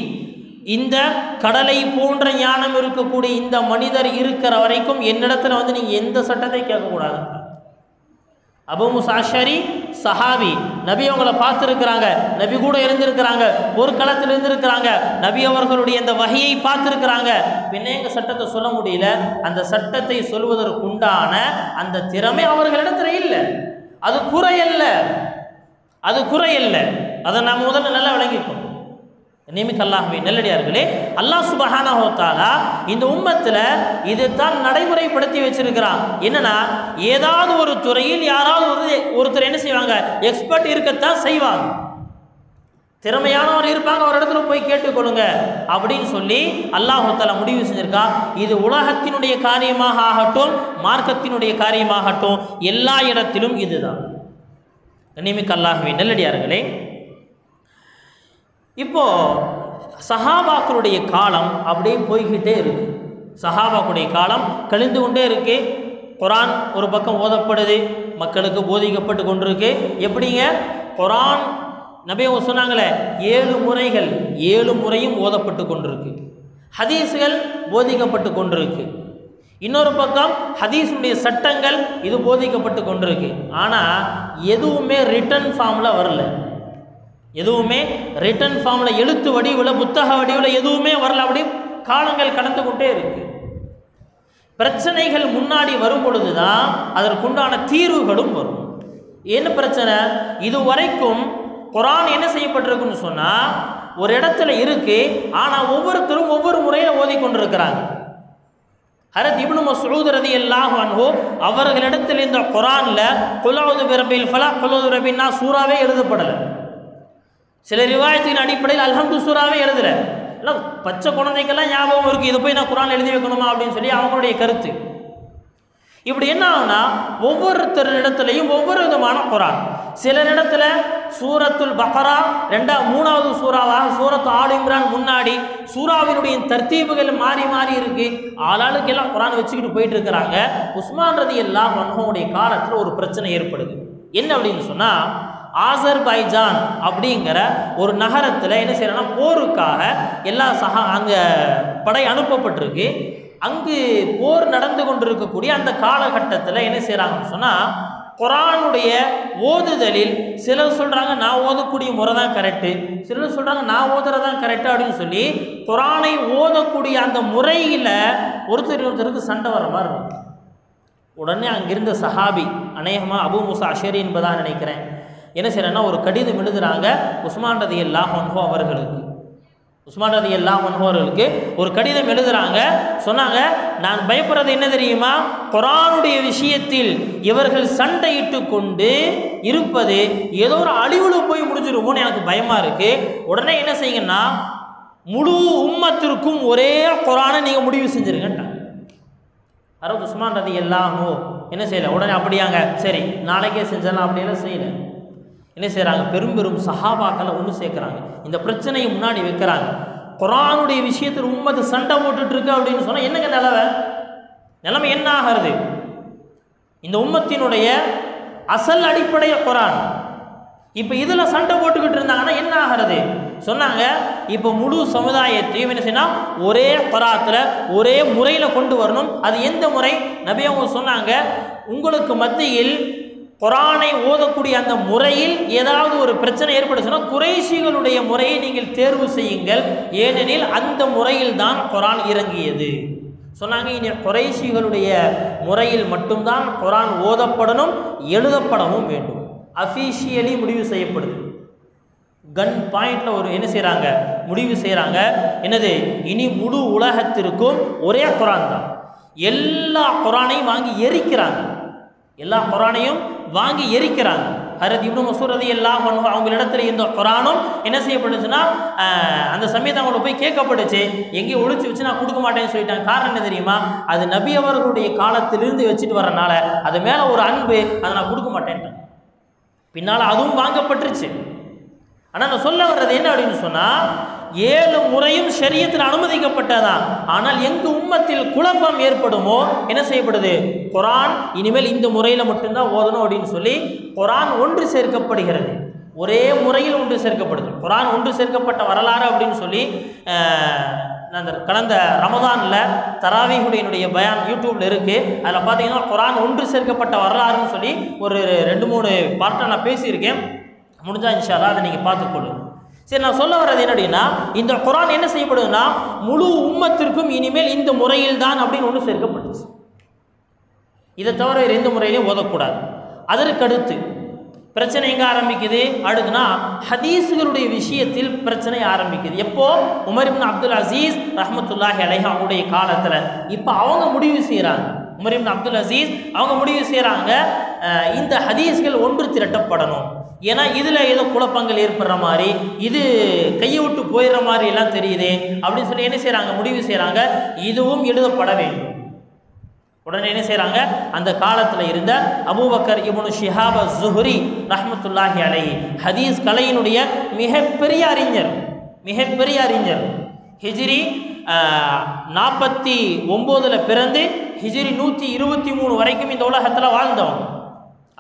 இந்த கடலை போன்ற ஞானம் இருக்கக்கூடிய இந்த மனிதர் இருக்கிற வரைக்கும் என்னிடத்துல வந்து நீங்கள் எந்த சட்டத்தை கேட்கக்கூடாது. அபூ மூஸா அஷ்அரி சஹாபி, நபி அவங்கள பார்த்துருக்கிறாங்க, நபி கூட இருந்திருக்கிறாங்க, போர்க்களத்தில் இருந்திருக்கிறாங்க, நபி அவர்களுடைய அந்த வகையை பார்த்துருக்கிறாங்க. பின்ன எங்கள் சட்டத்தை சொல்ல முடியல. அந்த சட்டத்தை சொல்வதற்குண்டான அந்த திறமை அவர்களிடத்துல இல்லை. அது குறையல்ல, அதை நாம் முதல்ல நல்லா விளங்கிக்கணும். நிமித்தல்லாஹ்வின் நல்லடியார்களே, அல்லாஹ் சுப்ஹானஹு வ தஆலா இந்த உம்மத்தில் இதைத்தான் நடைமுறைப்படுத்தி வச்சிருக்கிறான். என்னன்னா, ஏதாவது ஒரு துறையில் யாராவது ஒருத்தர் என்ன செய்வாங்க, எக்ஸ்பர்ட் இருக்கத்தான் செய்வாங்க, திறமையானவர் இருப்பாங்க, ஒரு இடத்துல போய் கேட்டுக்கொள்ளுங்க அப்படின்னு சொல்லி அல்லாஹ் தஆலா முடிவு செஞ்சிருக்கான். இது உலகத்தினுடைய காரியமாக ஆகட்டும், மார்க்கத்தினுடைய காரியமாகட்டும், எல்லா இடத்திலும் இதுதான். நிமித்தல்லாஹ்வின் நல்லடியார்களே, இப்போ சஹாபாக்களுடைய காலம் அப்படியே போய்கிட்டே இருக்கு. சஹாபாக்களுடைய காலம் கழிந்து கொண்டே இருக்கு. குர்ஆன் ஒரு பக்கம் ஓதப்படுது, மக்களுக்கு போதிக்கப்பட்டு கொண்டிருக்கு. எப்படிங்க, குர்ஆன் நபி அவங்க சொன்னாங்களே 7 முறையும் ஓதப்பட்டு கொண்டிருக்கு. ஹதீஸ்கள் போதிக்கப்பட்டு கொண்டிருக்கு. இன்னொரு பக்கம் ஹதீஸுடைய சட்டங்கள் இது போதிக்கப்பட்டு கொண்டிருக்கு. ஆனால் எதுவுமே ரிட்டன் ஃபார்மில் வரல. எதுவுமே ரிட்டன் ஃபார்மில், எழுத்து வடிவில், புத்தக வடிவில் எதுவுமே வரல. அப்படி காலங்கள் கடந்து கொண்டே இருக்கு. பிரச்சனைகள் முன்னாடி வரும் பொழுது தான் அதற்குண்டான தீர்வுகளும் வரும். என்ன பிரச்சனை, இதுவரைக்கும் குர்ஆன் என்ன செய்யப்பட்டிருக்குன்னு சொன்னால், ஒரு இடத்துல இருக்கு, ஆனால் ஒவ்வொருத்தரும் ஒவ்வொரு முறையில் ஓதிக்கொண்டிருக்கிறாங்க. ஹஜ்ரத் இப்னு மஸ்ஊத் ரலியல்லாஹு அன்ஹு அவர்களிடத்தில் இந்த குர்ஆனில் குல் அஊது பிரப்பில் ஃபலக், குல் அஊது பிரப்பின் நாஸ் சூறாவே எழுதப்படலை. சில ரிவாயத்தின் அடிப்படையில் அல்ஹம்து சூராவே எழுதலை. இல்லை பச்சை குழந்தைக்கெல்லாம் ஞாபகம் இருக்குது, இதை போய் நான் குர்ஆன் எழுதி வைக்கணுமா அப்படின்னு சொல்லி அவங்களுடைய கருத்து. இப்படி என்ன ஆகுனா ஒவ்வொருத்தர் இடத்துலையும் ஒவ்வொரு விதமான குர்ஆன். சில இடத்துல சூரத்துல் பக்ரா மூணாவது சூறாவாக சூரத்து ஆல் இம்ரான் முன்னாடி சூறாவினுடைய தர்த்தீபுகள் மாறி மாறி இருக்கு. ஆளாளுக்கெல்லாம் குர்ஆன் வச்சுக்கிட்டு போயிட்டு இருக்கிறாங்க. உஸ்மான் ரலியல்லாஹு அன்ஹுவுடைய காலத்தில் ஒரு பிரச்சனை ஏற்படுது. என்ன அப்படின்னு சொன்னால், ஆசர்பைஜான் அப்படிங்கிற ஒரு நகரத்தில் என்ன செய்யறாங்கன்னா போருக்காக எல்லா அங்கே படை அனுப்பப்பட்டிருக்கு. அங்கு போர் நடந்து கொண்டிருக்கக்கூடிய அந்த காலகட்டத்தில் என்ன செய்கிறாங்கன்னு சொன்னால், குர்ஆனுடைய ஓதுதலில் சிலர் சொல்கிறாங்க நான் ஓதக்கூடிய முறை தான் கரெக்டு, சிலர் சொல்கிறாங்க நான் ஓதுறதான் கரெக்டு அப்படின்னு சொல்லி குர்ஆனை ஓதக்கூடிய அந்த முறையில் ஒருத்தருக்கு சண்டை வர மாதிரி இருக்கு. உடனே அங்கிருந்த சஹாபி, அநேகமாக அபூ மூஸா அஷரி என்பதான் நினைக்கிறேன், என்ன செய்யறேன்னா ஒரு கடிதம் எழுதுகிறாங்க உஸ்மான் ரலியல்லாஹு அன்ஹு அவர்களுக்கு. உஸ்மான் ரலியல்லாஹு அன்ஹு அவர்களுக்கு ஒரு கடிதம் எழுதுகிறாங்க. சொன்னாங்க, நான் பயப்படுறது என்ன தெரியுமா, குர்ஆனுடைய விஷயத்தில் இவர்கள் சண்டையிட்டு கொண்டு இருப்பது ஏதோ ஒரு அழிவுல போய் முடிஞ்சிருமோன்னு எனக்கு பயமாக இருக்குது. உடனே என்ன செய்யுங்கன்னா முழு உம்மத்திற்கும் ஒரே குர்ஆனை நீங்கள் முடிவு செஞ்சுருங்கன்ட்டாங்க. அதாவது உஸ்மான் ரலியல்லாஹு என்ன செய்யலை, உடனே அப்படியாங்க சரி நாளைக்கே செஞ்சாலும் அப்படியெல்லாம் செய்யலை. என்ன செய்கிறாங்க, பெரும் சஹாபாக்களை ஒன்று சேர்க்குறாங்க, இந்த பிரச்சனையை முன்னாடி வைக்கிறாங்க. குர்ஆனுடைய விஷயத்தில் உம்மத்து சண்டை போட்டுட்டு இருக்கு அப்படின்னு சொன்னால் என்னங்க நிலைமை என்ன ஆகிறது? இந்த உம்மத்தினுடைய அசல் அடிப்படைய குர்ஆன். இப்போ இதில் சண்டை போட்டுக்கிட்டு இருந்தாங்கன்னா என்ன ஆகிறது சொன்னாங்க. இப்போ முழு சமுதாயத்தையும் என்ன செய்யணும், ஒரே குர்ஆத்தில் ஒரே முறையில் கொண்டு வரணும். அது எந்த முறை? நபி அவங்க சொன்னாங்க, உங்களுக்கு மத்தியில் குர்ஆனை ஓதக்கூடிய அந்த முறையில் ஏதாவது ஒரு பிரச்சனை ஏற்படுச்சுன்னா குறைஷிகளுடைய முறையை நீங்கள் தேர்வு செய்யுங்கள், ஏனெனில் அந்த முறையில் தான் குர்ஆன் இறங்கியது சொன்னாங்க. இனி குறைஷிகளுடைய முறையில் மட்டும்தான் குர்ஆன் ஓதப்படணும், எழுதப்படவும் வேண்டும். அஃபீஷியலி முடிவு செய்யப்படுது. கன் பாயிண்ட்ல ஒரு என்ன செய்கிறாங்க, முடிவு செய்கிறாங்க. என்னது, இனி முழு உலகத்திற்கும் ஒரே குர்ஆன் தான். எல்லா குர்ஆனையும் வாங்கி எரிக்கிறாங்க, எல்லா குர்ஆனையும் வாங்கி எரிக்கிறாங்க. ஹஜ்ரத் இப்னு மஸ்ஊத் ரலியல்லாஹு அன்ஹு அவங்களிடத்துல இந்த குர்ஆனும் என்ன செய்யப்படுச்சுன்னா, அந்த சமயத்தை அவங்களை போய் கேட்கப்படுச்சு, எங்கேயும் ஒழிச்சு வச்சு நான் கொடுக்க மாட்டேன்னு சொல்லிட்டாங்க. காரணம் என்ன தெரியுமா, அது நபி அவர்களுடைய காலத்திலிருந்து வச்சுட்டு வரனால அது மேலே ஒரு அன்பு, அதை நான் கொடுக்க மாட்டேன்ட்டேன். பின்னால் அதுவும் வாங்கப்பட்டுருச்சு. ஆனால் நான் சொல்ல வர்றது என்ன அப்படின்னு சொன்னால், 7 முறையும் ஷரியத்தில் அனுமதிக்கப்பட்டதான். ஆனால் எங்கு உம்மத்தில் குழப்பம் ஏற்படுமோ என்ன செய்யப்படுது, குர்ஆன் இனிமேல் இந்த முறையில் மட்டும்தான் ஓதணும் அப்படின்னு சொல்லி குர்ஆன் ஒன்று சேர்க்கப்படுகிறது. ஒரே முறையில் ஒன்று சேர்க்கப்படுது. குர்ஆன் ஒன்று சேர்க்கப்பட்ட வரலாறு அப்படின்னு சொல்லி அந்த கடந்த ரமதானில் தராவீஹுடைய பயான் யூடியூப்ல இருக்குது. அதில் பார்த்தீங்கன்னா குர்ஆன் ஒன்று சேர்க்கப்பட்ட வரலாறுன்னு சொல்லி ஒரு 2-3 பார்ட்டாக நான் பேசியிருக்கேன். முடிஞ்சா இன்ஷா அல்லாஹ் அதை நீங்கள் பார்த்துக்கொள்ளுங்க. சரி, நான் சொல்ல வர்றது என்ன அப்படின்னா, இந்த குர்ஆன் என்ன செய்யப்படுதுன்னா முழு உம்மத்திற்கும் இனிமேல் இந்த முறையில் தான் அப்படின்னு ஒன்று சேர்க்கப்பட்டுச்சு. இதை தவிர வேறு எந்த முறையிலையும் ஓதக்கூடாது. அதற்கடுத்து பிரச்சனை எங்கே ஆரம்பிக்குது அடுத்துனா, ஹதீஸுகளுடைய விஷயத்தில் பிரச்சனை ஆரம்பிக்குது. எப்போ? உமர் இப்னு அப்துல் அசீஸ் ரஹ்மத்துல்லாஹி அலைஹி அவங்களுடைய காலத்தில். இப்போ அவங்க முடிவு செய்கிறாங்க, உமர் இப்னு அப்துல் அசீஸ் அவங்க முடிவு செய்கிறாங்க, இந்த ஹதீஸ்கள் ஒன்று திரட்டப்படணும். ஏன்னா இதில் ஏதோ குழப்பங்கள் ஏற்படுற மாதிரி, இது கையை விட்டு போயிடுற மாதிரி எல்லாம் தெரியுது அப்படின்னு சொல்லி என்ன செய்கிறாங்க, முடிவு செய்கிறாங்க, இதுவும் எழுதப்பட வேண்டும். உடனே என்ன செய்கிறாங்க, அந்த காலத்தில் இருந்த அபூபக்கர் இப்னு ஷிஹாப் அஸ்-ஸுஹ்ரி ரஹ்மத்துல்லாஹி அலைஹி ஹதீஸ் கலையினுடைய மிகப்பெரிய அறிஞர், ஹிஜ்ரி 49 பிறந்து ஹிஜ்ரி 123 வரைக்கும் இந்த உலகத்தில் வாழ்ந்தவங்க.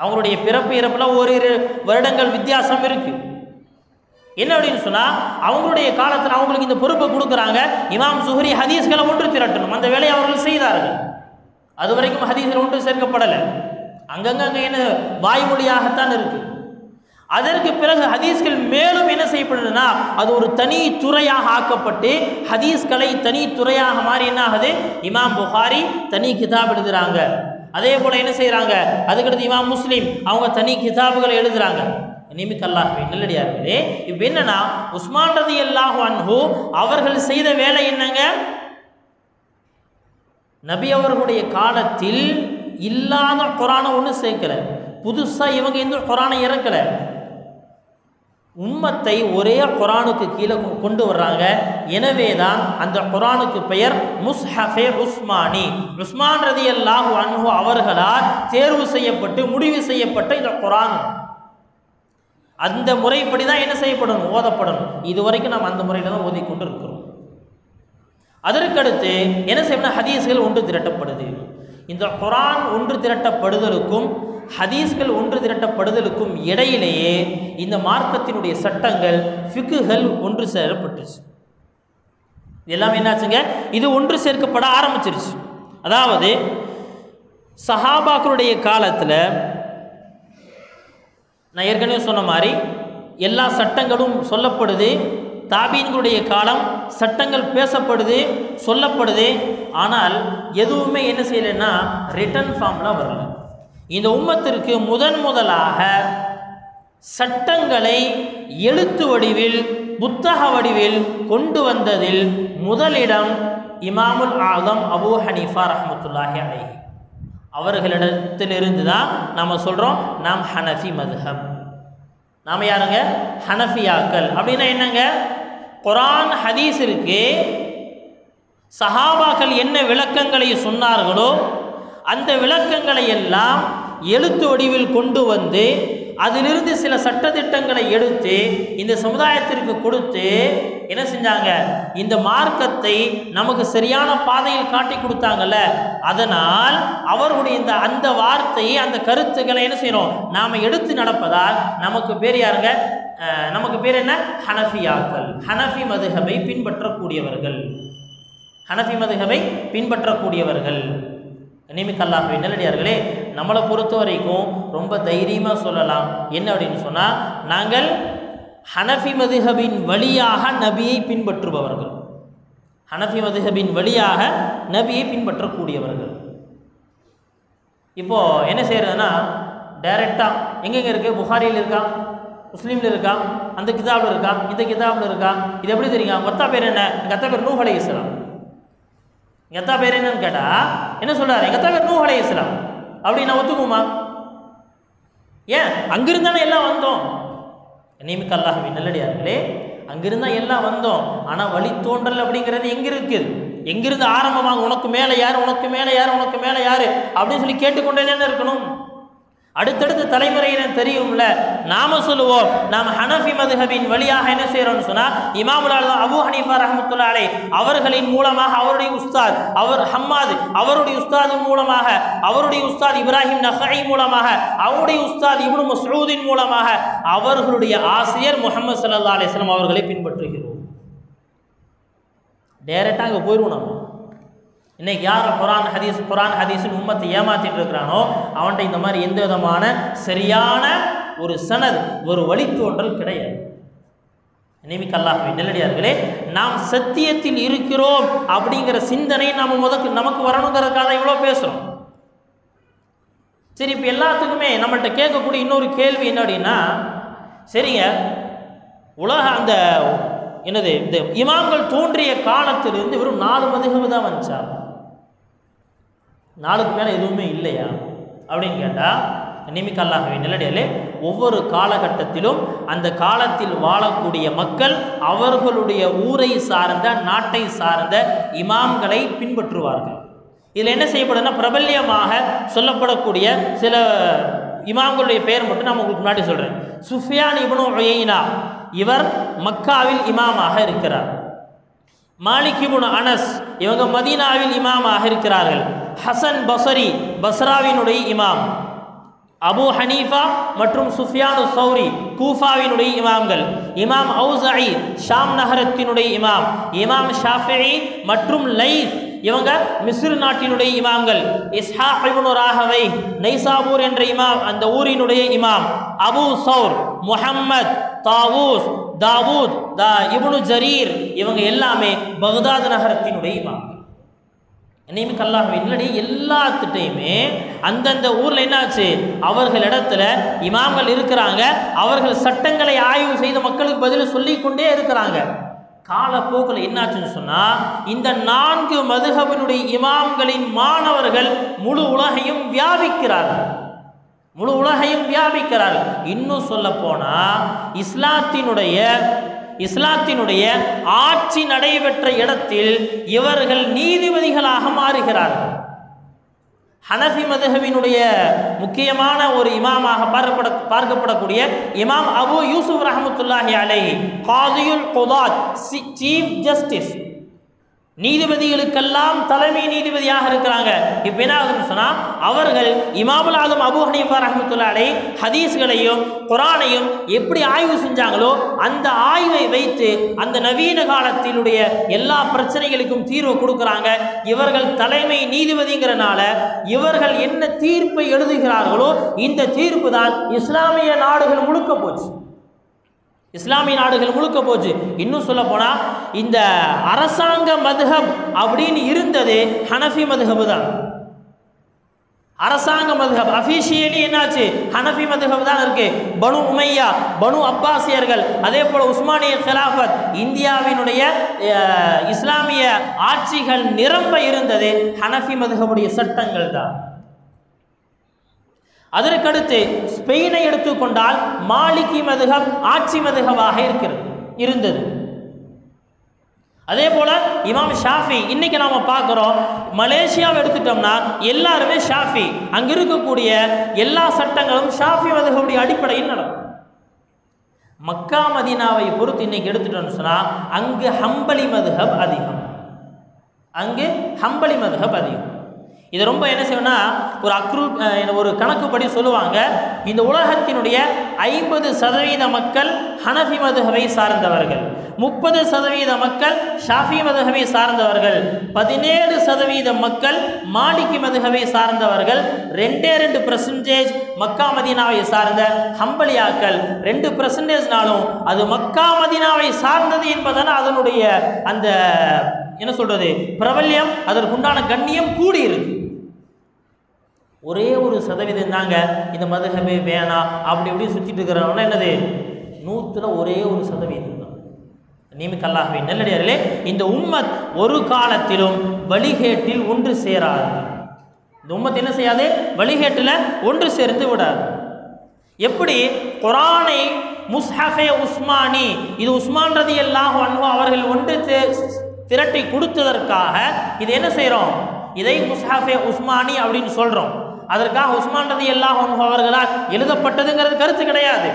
அவங்களுடைய பிறப்பு இறப்பில் ஓரிரு வருடங்கள் வித்தியாசம் இருக்கு. என்ன அப்படின்னு சொன்னால், அவங்களுடைய காலத்தில் அவங்களுக்கு இந்த பொறுப்பை கொடுக்குறாங்க, இமாம் ஸுஹ்ரி ஹதீஸ்களை ஒன்று திரட்டணும். அந்த வேலையை அவர்கள் செய்தார்கள். அது வரைக்கும் ஹதீஸ்கள் ஒன்று சேர்க்கப்படலை, அங்கங்கே என்ன வாய்மொழியாகத்தான் இருக்கு. அதற்கு பிறகு ஹதீஸ்கள் மேலும் என்ன செய்யப்படுதுன்னா, அது ஒரு தனி துறையாக ஆக்கப்பட்டு ஹதீஸ்களை தனி துறையாக மாறி என்ன ஆகுது, இமாம் புகாரி தனி கிதாப் எழுதுறாங்க. அதே போல் என்ன செய்கிறாங்க, அதுக்கடுத்து இமாம் முஸ்லீம் அவங்க தனி கிதாபுகளை எழுதுகிறாங்க. நிமிக்கல்லாஹ்வே நல்லடியார்களே, இப்போ என்னன்னா, உஸ்மான் ரலியல்லாஹு அன்ஹு அவர்கள் செய்த வேலை என்னங்க, நபி அவர்களுடைய காலத்தில் இல்லாத குர்ஆனை ஒன்று சேர்க்கலை, புதுசாக இவங்க எந்த குர்ஆனை இறக்கலை. உம்மத்தை ஒரே குர்ஆனுக்கு கீழே கொண்டு வர்றாங்க. எனவே தான் அந்த குர்ஆனுக்கு பெயர் முஸ்ஹஃபே உஸ்மானி. உஸ்மான் ரலியல்லாஹு அன்ஹு அவர்களால் தேர்வு செய்யப்பட்டு முடிவு செய்யப்பட்ட இந்த குர்ஆன் அந்த முறைப்படி தான் என்ன செய்யப்படணும், ஓதப்படணும். இதுவரைக்கும் நாம் அந்த முறையில் தான் ஓதிக்கொண்டு இருக்கிறோம். அதற்கடுத்து என்ன செய்யணும், ஹதீஸ்கள் ஒன்று திரட்டப்படுது. இந்த குர்ஆன் ஒன்று திரட்டப்படுதலுக்கும் ஹதீஸ்கள் ஒன்று திரட்டப்படுதலுக்கும் இடையிலேயே இந்த மார்க்கத்தினுடைய சட்டங்கள் ஃபிக்குகள் ஒன்று சேரப்பட்டுச்சு. எல்லாமே என்னாச்சுங்க, இது ஒன்று சேர்க்கப்பட ஆரம்பிச்சிருச்சு. அதாவது சஹாபாக்களுடைய காலத்தில் நான் ஏற்கனவே சொன்ன மாதிரி எல்லா சட்டங்களும் சொல்லப்படுது. தாபீன்களுடைய காலம் சட்டங்கள் பேசப்படுது, சொல்லப்படுது. ஆனால் எதுவுமே என்ன செய்யலைன்னா ரிட்டன் ஃபார்மில் வரல. இந்த உம்மத்திற்கு முதலாக சட்டங்களை எழுத்து வடிவில் புத்தக வடிவில் கொண்டு வந்ததில் முதலிடம் இமாமுல் ஆலம் அபூ ஹனீஃபா ரஹ்மத்துல்லாஹி அலைஹி அவர்களிடத்திலிருந்து தான் நாம் சொல்கிறோம் நாம் ஹனஃபி மதுஹப். நாம் யாருங்க, ஹனஃபியாக்கள். அப்படின்னா என்னங்க, குர்ஆன் ஹதீஸிற்கு சஹாபாக்கள் என்ன விளக்கங்களை சொன்னார்களோ அந்த விளக்கங்களை எல்லாம் எழுத்து வடிவில் கொண்டு வந்து அதிலிருந்து சில சட்டதிட்டங்களை எடுத்து இந்த சமுதாயத்திற்கு கொடுத்து என்ன செஞ்சாங்க, இந்த மார்க்கத்தை நமக்கு சரியான பாதையில் காட்டி கொடுத்தாங்கல்ல. அதனால் அவர்களுடைய அந்த வார்த்தையை அந்த கருத்துக்களை என்ன செய்யணும், நாம் எடுத்து நடப்பதால் நமக்கு பேர் யாருங்க, நமக்கு பேர் என்ன, ஹனஃபியாக்கள். ஹனஃபி மதுஹபை பின்பற்றக்கூடியவர்கள், ஹனஃபி மதுஹபை பின்பற்றக்கூடியவர்கள். நியமிக்கல்லாஹ்வின் நல்லடியார்களே, நம்மளை பொறுத்த வரைக்கும் ரொம்ப தைரியமாக சொல்லலாம் என்ன அப்படின்னு சொன்னால், நாங்கள் ஹனஃபி மதுஹபின் வழியாக நபியை பின்பற்றுபவர்கள், ஹனஃபி மதுஹபின் வழியாக நபியை பின்பற்றக்கூடியவர்கள். இப்போது என்ன செய்கிறதுனா டைரெக்டாக எங்கெங்கே இருக்குது, புகாரியில் இருக்கா, முஸ்லீமில் இருக்கா, அந்த கிதாபில் இருக்கா, இந்த கிதாபில் இருக்கா, இது எப்படி தெரியுங்க, உங்கள் அத்தா பேர் என்ன, எங்கள் அத்தா பேர் நூஹ் அலைஹிஸ்ஸலாம். எங்கள் அத்தா பேர் என்னன்னு கேட்டால் என்ன சொல்கிறார், எங்கள் அத்தா பேர் நூஹ் அலைஹிஸ்ஸலாம். அப்படி நான் ஒத்துக்குமா? ஏன், அங்கிருந்தானே எல்லாம் வந்தோம். நியமிக்க அல்லாஹ்வின் நல்லடியார்களே, அங்கிருந்தா எல்லாம் வந்தோம். ஆனால் வழித்தோன்றல் அப்படிங்கிறது எங்கே இருக்குது, எங்கிருந்து ஆரம்பமாக உனக்கு மேலே யார், உனக்கு மேலே யார், உனக்கு மேலே யார் அப்படின்னு சொல்லி கேட்டுக்கொண்டே தானே இருக்கணும். அடுத்தடுத்த தலைமுறையினர் தெரியும்ல. நாம சொல்லுவோம் நாம் ஹனஃபி மதுஹபின் வழியாக என்ன செய்கிறோம்னு சொன்னால், இமாமுல் ஆலம் அபூ ஹனீஃபா ரஹ்மத்துல்லாஹி அலைஹி அவர்களின் மூலமாக அவருடைய உஸ்தாத் அவர் ஹம்மாத், அவருடைய உஸ்தாது மூலமாக அவருடைய உஸ்தாத் இப்ராஹிம் நஹை மூலமாக அவருடைய உஸ்தாத் இப்னு மஸ்ஊதின் மூலமாக அவர்களுடைய ஆசிரியர் முஹம்மது ஸல்லல்லாஹு அலைஹி வஸல்லம் அவர்களை பின்பற்றுகிறோம். டைரெக்டாக அங்கே போயிடுவோம். நம்ம இன்னைக்கு யார் குர்ஆன் ஹதீஸின் உம்மத்தை ஏமாற்றிட்டு இருக்கிறானோ அவன்கிட்ட இந்த மாதிரி எந்த விதமான சரியான ஒரு சனத், ஒரு வழித்தோன்றல் கிடையாது. நியமிக்க அல்லாஹ்வின் நல்லடியார்களே, நாம் சத்தியத்தில் இருக்கிறோம் அப்படிங்கிற சிந்தனை நமக்கு வரணுங்கிறதுக்காக இவ்வளோ பேசுகிறோம். சரி, இப்போ எல்லாத்துக்குமே நம்மள்கிட்ட கேட்கக்கூடிய இன்னொரு கேள்வி என்ன அப்படின்னா, சரிங்க, உலக அந்த என்னது இந்த இமாம்கள் தோன்றிய காலத்திலிருந்து வெறும் 4 மதுஹப் தான் வந்துச்சா, 4க்கு மேலே எதுவுமே இல்லையா அப்படின்னு கேட்டால், நியமிக்க அல்லாஹ்வின் நல்லடியார்களே, ஒவ்வொரு காலகட்டத்திலும் அந்த காலத்தில் வாழக்கூடிய மக்கள் அவர்களுடைய ஊரை சார்ந்த நாட்டை சார்ந்த இமாம்களை பின்பற்றுவார்கள். இதில் என்ன செய்யப்படுதுன்னா, பிரபல்யமாக சொல்லப்படக்கூடிய சில இமாம்களுடைய பெயர் மட்டும் நான் உங்களுக்கு முன்னாடி சொல்கிறேன். சுஃபியான் இப்னு உயைனா, இவர் மக்காவில் இமாமாக இருக்கிறார். மாலிக் இப்னு அனஸ், இவங்க மதீனாவில் இமாமாக இருக்கிறார்கள். ஹசன் பஸ்ரி, பஸ்ராவினுடைய இமாம். அபூ ஹனீஃபா மற்றும் சுஃபியானு சௌரி கூஃபாவினுடைய இமாம்கள். இமாம் ஔஸாஇ ஷாம் நகரத்தினுடைய இமாம். இமாம் ஷாஃபிஈ மற்றும் லைஸ், இவங்க மிஸ்ர் நாட்டினுடைய இமாம்கள். இஸ்ஹாக் இப்னு ராஹவை நைசாபூர் என்ற இமாம், அந்த ஊரினுடைய இமாம். அபூ சௌர், முஹம்மத், தாவூஸ், தாவூத், இப்னு ஜரீர், இவங்க எல்லாமே பக்தாத் நகரத்தினுடைய இமாம்கள். நியமிக்க அல்லாஹ்வின் இல்லடி எல்லாத்துட்டையுமே அந்தந்த ஊரில் என்னாச்சு, அவர்களிடத்துல இமாம்கள் இருக்கிறாங்க. அவர்கள் சட்டங்களை ஆய்வு செய்து மக்களுக்கு பதில் சொல்லி கொண்டே இருக்கிறாங்க. காலப்போக்கில் என்னாச்சுன்னு சொன்னால், இந்த 4 மதுஹபினுடைய இமாம்களின் மாணவர்கள் முழு உலகையும் வியாபிக்கிறார்கள். முழு உலகையும் வியாபிக்கிறார்கள். இன்னும் சொல்ல போனா இஸ்லாத்தினுடைய ஆட்சி நடைபெற்ற இடத்தில் இவர்கள் நீதிபதிகளாக மாறுகிறார்கள். ஹனஃபி மதுஹபினுடைய முக்கியமான ஒரு இமாமாக பார்க்கப்படக்கூடிய இமாம் அபு யூசுப் ரஹமத்துல்லாஹி அலைஹி காதியுல் குதாத், சீஃப் ஜஸ்டிஸ், நீதிபதிகளுக்கெல்லாம் தலைமை நீதிபதியாக இருக்கிறாங்க. இப்போ என்ன ஆகுதுன்னு சொன்னா, அவர்கள் இமாமுல் ஆலம் அபு ஹனீஃபா ரஹ்மத்துல்லாஹி அலைஹி ஹதீஸ்களையும் குர்ஆனையும் எப்படி ஆய்வு செஞ்சாங்களோ அந்த ஆய்வை வைத்து அந்த நவீன காலத்தினுடைய எல்லா பிரச்சனைகளுக்கும் தீர்வு கொடுக்குறாங்க. இவர்கள் தலைமை நீதிபதிங்கிறனால இவர்கள் என்ன தீர்ப்பை எழுதுகிறார்களோ இந்த தீர்ப்பு தான் இஸ்லாமிய நாடுகள் முழுக்க போச்சு. இன்னும் சொல்ல போனா இந்த அரசாங்க மதுஹப் அப்படின்னு இருந்தது ஹனஃபி மதுஹப் தான். அரசாங்க மதுஹப் அபிஷியலி என்னாச்சு, ஹனஃபி மதுஹப் தான் இருக்கு. பனு உமையா, பனு அப்பாசியர்கள், அதே போல உஸ்மானிய கிலாஃபத், இந்தியாவினுடைய இஸ்லாமிய ஆட்சிகள் நிரம்ப இருந்தது ஹனஃபி மதுஹபுடைய சட்டங்கள் தான். அதற்கடுத்து ஸ்பெயினை எடுத்துக்கொண்டால் மாலிகி மதுஹப் ஆட்சி மதுஹபாக இருந்தது. அதே போல இமாம் ஷாஃபி, இன்னைக்கு நாம பார்க்கிறோம் மலேசியாவை எடுத்துட்டோம்னா எல்லாருமே ஷாஃபி, அங்க இருக்கக்கூடிய எல்லா சட்டங்களும் ஷாஃபி மதுஹபுடைய அடிப்படையில் நடக்கும். மக்கா மதீனாவை பொறுத்து இன்னைக்கு எடுத்துட்டோம்னு சொன்னா அங்கு ஹம்பலி மதுஹப் அதிகம். இது ரொம்ப என்ன செய்யணும்னா ஒரு கணக்குப்படி சொல்லுவாங்க, இந்த உலகத்தினுடைய 50% மக்கள் ஹனஃபி மதுஹபை சார்ந்தவர்கள், 30% மக்கள் ஷாஃபி மதுஹபை சார்ந்தவர்கள், 17% மக்கள் மாலிகி மதுஹபை சார்ந்தவர்கள், 2% மக்கா மதீனாவை சார்ந்த ஹம்பலியாக்கள், 2%னாலும் அது மக்கா மதீனாவை சார்ந்தது என்பதான அதனுடைய அந்த என்ன சொல்றது பிரபல்யம், அதற்குண்டான கண்ணியம் கூடி இருக்கு. ஒரே ஒரு சதவீதம் தாங்க இந்த மதுஹபே வேணாம் அப்படி இப்படி சுத்திட்டு இருக்கிறவங்க என்னது 100ல் ஒரே ஒரு சதவீதம் தான். நீமிக்கல்லாகவே நல்லடியார்களே, இந்த உம்மத் ஒரு காலத்திலும் வழிகேட்டில் ஒன்று சேராது. இந்த உம்மத் என்ன செய்யாது, வழிகேட்டில் ஒன்று சேர்ந்து விடாது. எப்படி குர்ஆனை முஸ்ஹஃபே உஸ்மானி, இது உஸ்மான் ரலியல்லாஹு அன்ஹு அவர்கள் ஒன்று திரட்டி கொடுத்ததற்காக இது என்ன செய்கிறோம், இதை முஸ்ஹஃபே உஸ்மானி அப்படின்னு சொல்கிறோம். அதற்காக உஸ்மான் ரலியல்லாஹு அன்ஹு அவர்களால் எழுதப்பட்டதுங்கிறது கருத்து கிடையாது.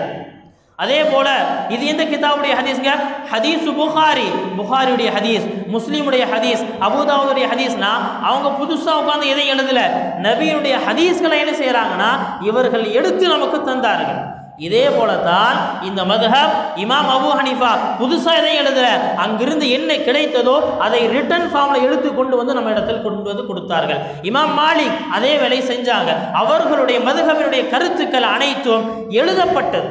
அதே போல இது எந்த கிதாபுடைய ஹதீஸ்ங்க, ஹதீஸ் புகாரியுடைய ஹதீஸ், முஸ்லீமுடைய ஹதீஸ், அபூதாவுடைய ஹதீஸ்னா அவங்க புதுசாக உட்கார்ந்து எதை எழுதல, நபியுடைய ஹதீஸ்களை என்ன செய்கிறாங்கன்னா இவர்கள் எடுத்து நமக்கு தந்தார்கள். இதே போலத்தான் இந்த மதுஹப் இமாம் அபு ஹனீஃபா புதுசாக எதை எழுதல, அங்கிருந்து என்ன கிடைத்ததோ அதை ரிட்டன் ஃபார்மில் எடுத்து கொண்டு வந்து நம்ம இடத்தில் கொண்டு வந்து கொடுத்தார்கள். இமாம் மாலிக் அதே வேலை செஞ்சாங்க. அவர்களுடைய மதுஹபினுடைய கருத்துக்கள் அனைத்தும் எழுதப்பட்டது,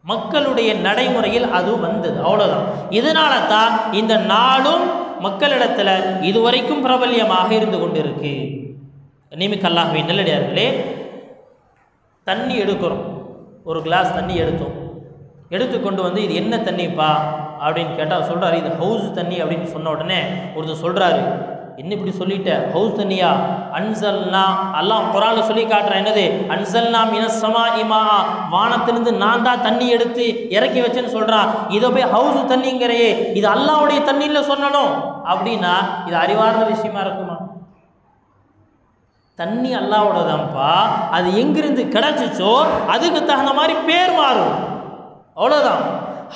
மக்களுடைய நடைமுறையில் அது வந்தது, அவ்வளவுதான். இதனால தான் இந்த நாளும் மக்களிடத்துல இதுவரைக்கும் பிரபல்யமாக இருந்து கொண்டிருக்கு. நீமிக்கல்லாகவே நல்லடியார்களே, தண்ணி எடுக்கிறோம், ஒரு கிளாஸ் தண்ணி எடுத்து கொண்டு வந்து இது என்ன தண்ணிப்பா அப்படின்னு கேட்டால் சொல்கிறாரு இது ஹவுஸ் தண்ணி அப்படின்னு சொன்ன உடனே ஒருத்தர் சொல்கிறாரு, என்ன இப்படி சொல்லிட்ட, ஹவுஸ் தண்ணியா, அன்சல்னா அல்லாஹ் குர்ஆனில் சொல்லி காட்டுறேன், என்னது அன்சல்னா மினஸ் ஸமாஇ மாஆ, வானத்திலிருந்து நான் தான் தண்ணி எடுத்து இறக்கி வச்சேன்னு சொல்கிறான். இதை போய் ஹவுஸ் தண்ணிங்கிறே, இது அல்லாஹ்வுடைய தண்ணியில் சொல்லணும் அப்படின்னா இது அறிவார்ந்த விஷயமா இருக்குமா? தண்ணி அல்லாஹ்வோடதான்ப்பா, அது எங்கிருந்து கிடைச்சிச்சோ அதுக்கு தகுந்த மாதிரி பேர் மாறும், அவ்வளோதான்.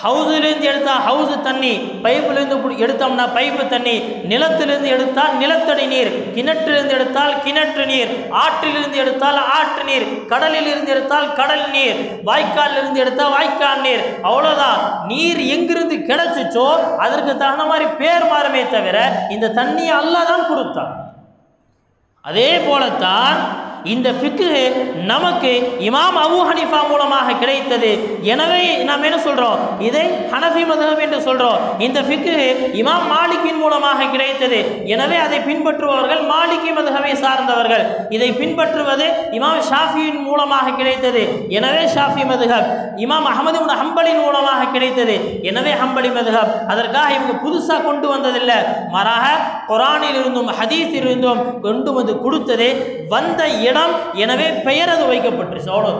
ஹவுஸ்லேருந்து எடுத்தால் ஹவுஸ் தண்ணி, பைப்பிலேருந்து எடுத்தோம்னா பைப்பு தண்ணி, நிலத்திலிருந்து எடுத்தால் நிலத்தடி நீர், கிணற்றிலிருந்து எடுத்தால் கிணற்று நீர், ஆற்றிலிருந்து எடுத்தால் ஆற்று நீர், கடலில் இருந்து எடுத்தால் கடல் நீர், வாய்க்காலிலிருந்து எடுத்தால் வாய்க்கால் நீர், அவ்வளோதான். நீர் எங்கிருந்து கிடைச்சிச்சோ அதற்கு தகுந்த மாதிரி பேர் மாறுமே தவிர இந்த தண்ணியை அல்லாஹ் தான் கொடுத்தான். அதே போலத்தான் இந்த ஃபிக்ஹ் நமக்கு இமாம் அபூ ஹனீஃபா மூலமாக கிடைத்தது. எனவே நாம் என்ன சொல்றோம், இதை ஹனஃபி மதுஹப் என்று சொல்றோம். இந்த ஃபிக்ஹ் இமாம் மாலிக்கின் மூலமாக கிடைத்தது. எனவே அதை பின்பற்றுபவர்கள் மாலிகி மதுஹபை சார்ந்தவர்கள். இதை பின்பற்றுவது இமாம் ஷாஃபியின் மூலமாக கிடைத்தது. எனவே ஷாஃபி மதுஹப். இமாம் அஹ்மது இப்னு ஹம்பலின் மூலமாக கிடைத்தது. எனவே ஹம்பலி மதுஹப். அதற்காக இவங்க புதுசா கொண்டு வந்ததில்லை, மாறாக குர்ஆனில் இருந்தும் ஹதீஸில் இருந்தும் கொண்டு வந்து கொடுத்தது. வந்த இடம், எனவே பெயர் அது வைக்கப்பட்டுருச்சு. அவ்வளோ,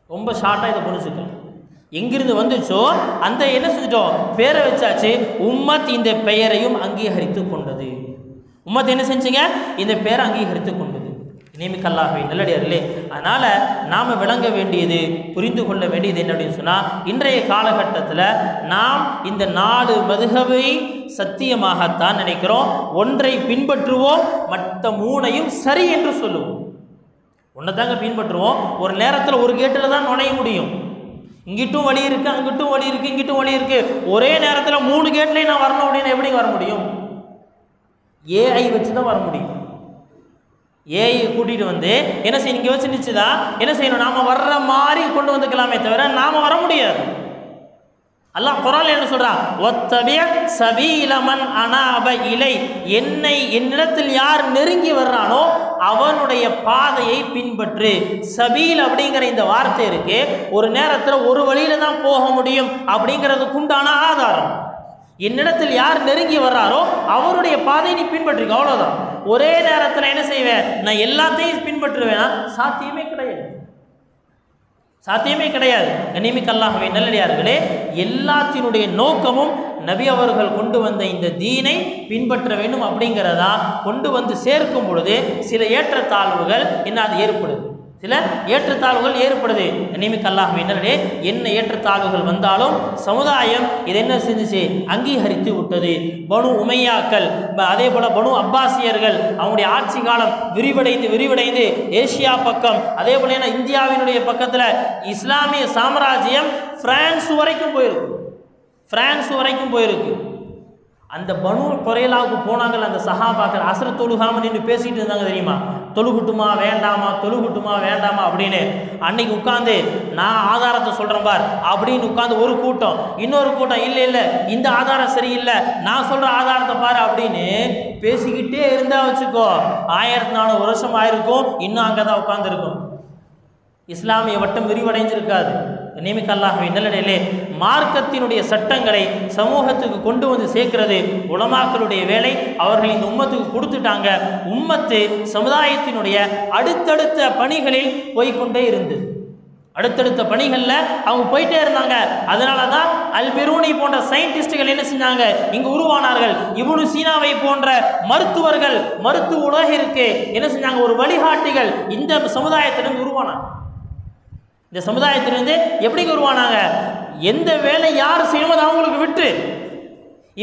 ரொம்ப ஷார்ட்டாக இதை புரிஞ்சுக்கலாம். எங்கிருந்து வந்துச்சோ அந்த என்ன செஞ்சிட்டோம், பேரை வச்சாச்சு. உம்மத் இந்த பெயரையும் அங்கீகரித்து கொண்டது. உம்மத் என்ன செஞ்சுங்க, இந்த பேரை அங்கீகரித்து கொண்டது. நியமிக்கல்லாகவே நல்லடியார்களே, அதனால் நாம் விளங்க வேண்டியது, புரிந்து கொள்ள வேண்டியது என்ன அப்படின்னு சொன்னால், இன்றைய காலகட்டத்தில் நாம் இந்த 4 மதுஹபை சத்தியமாகத்தான் நினைக்கிறோம். ஒன்றை பின்பற்றுவோம், மற்ற 3ஐயும் சரி என்று சொல்லுவோம். ஒன்றை தாங்க பின்பற்றுவோம். ஒரு நேரத்தில் ஒரு கேட்டில் தான் நுழைய முடியும். இங்கிட்டும் வழி இருக்குது, அங்கிட்டும் வழி இருக்குது, இங்கிட்டும் வழி இருக்குது. ஒரே நேரத்தில் 3 கேட்லேயும் நான் வரணும் அப்படின்னு எப்படி வர முடியும்? ஏஐ வச்சு தான் வர முடியும். ஏஐ கூட்டிகிட்டு வந்து என்ன செய்யணும், இங்கே வச்சு நிச்சுதான் என்ன செய்யணும், நாம் வர்ற மாதிரி கொண்டு வந்துக்கலாமே தவிர நாம் வர முடியாது. அல்லாஹ் குர்ஆன்ல என்ன சொல்றான், வத்தபி சபீல மன் அனாப இலை, என்னிடத்தில் யார் நெருங்கி வர்றானோ அவனுடைய பாதையை பின்பற்று. சபீல் அப்படிங்கிற இந்த வார்த்தை இருக்கு, ஒரு நேரத்தில் ஒரு வழியில தான் போக முடியும் அப்படிங்கிறதுக்கு உண்டான ஆதாரம். என்னிடத்தில் யார் நெருங்கி வர்றாரோ அவருடைய பாதையை நீ பின்பற்றுங்க, அவ்வளோதான். ஒரே நேரத்தில் என்ன செய்வேன், நான் எல்லாத்தையும் பின்பற்றுவேன்னா சாத்தியமே கிடையாது, சாத்தியமே கிடையாது. கண்ணியமிக்கல்லாகவே நல்லடியார்களே, எல்லாத்தினுடைய நோக்கமும் நபி அவர்கள் கொண்டு வந்த இந்த தீனை பின்பற்ற வேண்டும் அப்படிங்கிறதா. கொண்டு வந்து சேர்க்கும் பொழுது சில ஏற்றத்தாழ்வுகள் என்ன அது ஏற்படுது, சில ஏற்றத்தாழ்வுகள் ஏற்படுது. கண்ணியமிக்கல்லாகவே நல்லடியே, என்ன ஏற்றத்தாழ்வுகள் வந்தாலும் சமுதாயம் இது என்ன செஞ்சுச்சு, அங்கீகரித்து விட்டது. பனு உமையாக்கள், அதே போல பனு அப்பாசியர்கள், அவங்களுடைய ஆட்சி காலம் விரிவடைந்து ஏசியா பக்கம், அதே போல இந்தியாவினுடைய பக்கத்தில் இஸ்லாமிய சாம்ராஜ்யம் பிரான்ஸ் வரைக்கும் போயிருக்கு. அந்த பனு குறைலாவுக்கு போனாங்கள் அந்த சஹாபாக்கள், அஸ்ர் தொழுகாமல் நின்று பேசிட்டு இருந்தாங்க தெரியுமா, தொழுகுட்டுமா வேண்டாமா அப்படின்னு. அன்னைக்கு உட்காந்து நான் ஆதாரத்தை சொல்கிறேன் பார் அப்படின்னு உட்காந்து ஒரு கூட்டம், இன்னொரு கூட்டம் இல்லை இந்த ஆதாரம் சரியில்லை, நான் சொல்கிற ஆதாரத்தை பாரு அப்படின்னு பேசிக்கிட்டே இருந்தா வச்சுக்கோ, 1400 வருஷம் ஆயிருக்கும், இன்னும் அங்கே தான் உட்காந்துருக்கும். இஸ்லாமிய வட்டம் விரிவடைஞ்சிருக்காது. நியமிக்கல்லாகவே நல்லடிலே, மார்க்கத்தினுடைய சட்டங்களை சமூகத்துக்கு கொண்டு வந்து சேர்க்கிறது உலமாக்களுடைய வேலை. அவர்கள் இந்த உம்மத்துக்கு கொடுத்துட்டாங்க. உம்மத்து சமுதாயத்தினுடைய அடுத்தடுத்த பணிகளில் போய்கொண்டே இருந்தது. அடுத்தடுத்த பணிகளில் அவங்க போயிட்டே இருந்தாங்க. அதனால தான் அல்பிரூனி போன்ற சயின்டிஸ்டுகள் என்ன செஞ்சாங்க, இங்கு உருவானார்கள். இப்னு சீனாவை போன்ற மருத்துவர்கள், மருத்துவ உலகிற்கு என்ன செஞ்சாங்க, ஒரு வழிகாட்டிகள் இந்த சமுதாயத்திலிருந்து உருவானாங்க. இந்த சமுதாயத்திலிருந்து எப்படி உருவானாங்க, எந்த வேலை யார் செய்யணுமோ அதை அவங்களுக்கு விட்டு.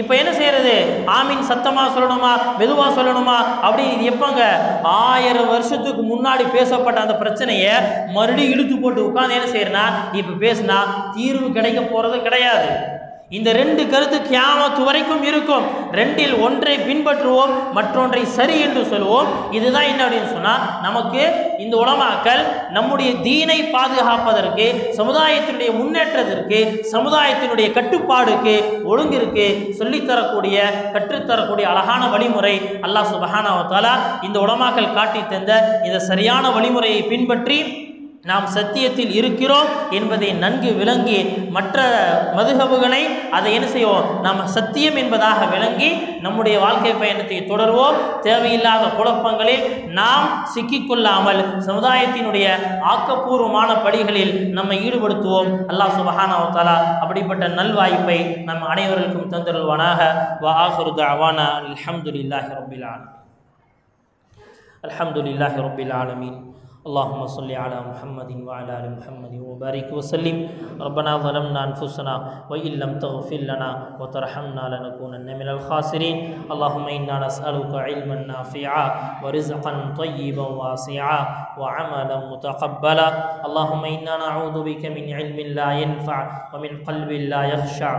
இப்போ என்ன செய்யறது, ஆமீன் சத்தமாக சொல்லணுமா மெதுவாக சொல்லணுமா அப்படி இது எப்போங்க, 1000 வருஷத்துக்கு முன்னாடி பேசப்பட்ட அந்த பிரச்சனையை மறுபடியும் இழுத்து போட்டு உட்காந்து என்ன செய்யறனா, இப்போ பேசினா தீர்வு கிடைக்க போகிறது கிடையாது. இந்த 2 கருத்து கியாமத் வரைக்கும் இருக்கும். 2இல் ஒன்றை பின்பற்றுவோம், மற்றொன்றை சரி என்று சொல்லுவோம். இதுதான் என்ன அப்படின்னு சொன்னால், நமக்கு இந்த உலமாக்கள் நம்முடைய தீனை பாதுகாப்பதற்கு, சமுதாயத்தினுடைய முன்னேற்றத்திற்கு, சமுதாயத்தினுடைய கட்டுப்பாடுக்கு, ஒழுங்கிற்கு சொல்லித்தரக்கூடிய, கற்றுத்தரக்கூடிய அழகான வழிமுறை அல்லாஹ் சுப்ஹானஹு வ தஆலா இந்த உலமாக்கள் காட்டி தந்த இந்த சரியான வழிமுறையை பின்பற்றி நாம் சத்தியத்தில் இருக்கிறோம் என்பதை நன்கு விளங்கி, மற்ற மதுஹபுகளை அதை என்ன செய்வோம், நாம் சத்தியம் என்பதாக விளங்கி நம்முடைய வாழ்க்கை பயணத்தை தொடர்வோம். தேவையில்லாத குழப்பங்களில் நாம் சிக்கிக்கொள்ளாமல் சமுதாயத்தினுடைய ஆக்கப்பூர்வமான படிகளில் நம்மை ஈடுபடுத்துவோம். அல்லாஹ் சுப்ஹானஹு வ தஆலா அப்படிப்பட்ட நல்வாய்ப்பை நம் அனைவருக்கும் தந்தருள்வானாக. வ ஆகிரு தஅவானா அல்ஹம்துலில்லாஹி ரப்பில் ஆலமீன். அல்ஹம்துலில்லாஹி ரப்பில் ஆலமீன். اللهم صل على محمد وعلى ال محمد وبارك وسلم. ربنا ظلمنا انفسنا وان لم تغفر لنا وترحمنا لنكونن من الخاسرين. اللهم انا نسالك علما نافعا ورزقا طيبا واسعا وعملا متقبلا. اللهم انا نعوذ بك من علم لا ينفع ومن قلب لا يخشع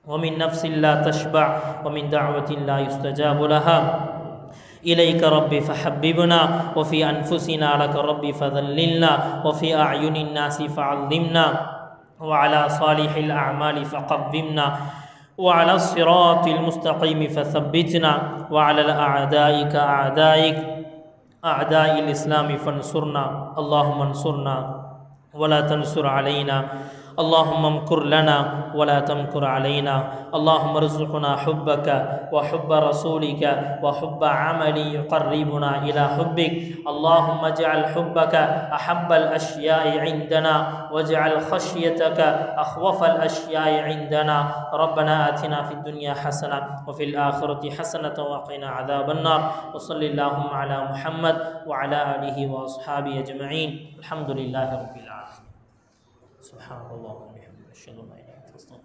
ومن نفس لا تشبع ومن دعوة لا يستجاب لها. إليك ربي فحببنا وفي أنفسنا لك ربي فذللنا وفي أعين الناس فعظمنا وعلى صالح الأعمال فقومنا وعلى الصراط المستقيم فثبتنا وعلى الأعدائك أعداء الإسلام فانصرنا. اللهم انصرنا ولا تنصر علينا. اللهم امكر لنا ولا تمكر علينا. اللهم ارزقنا حبك وحب رسولك وحب عمل يقربنا إلى حبك. اللهم اجعل حبك أحب الأشياء عندنا واجعل خشيتك أخوف الأشياء عندنا. ربنا آتنا في الدنيا حسنة وفي الآخرة حسنة وقنا عذاب النار. وصل اللهم على محمد وعلى آله وأصحابه أجمعين. الحمد لله رب العالمين. سبحان الله وبحمده أشهد أن لا إله إلا الله.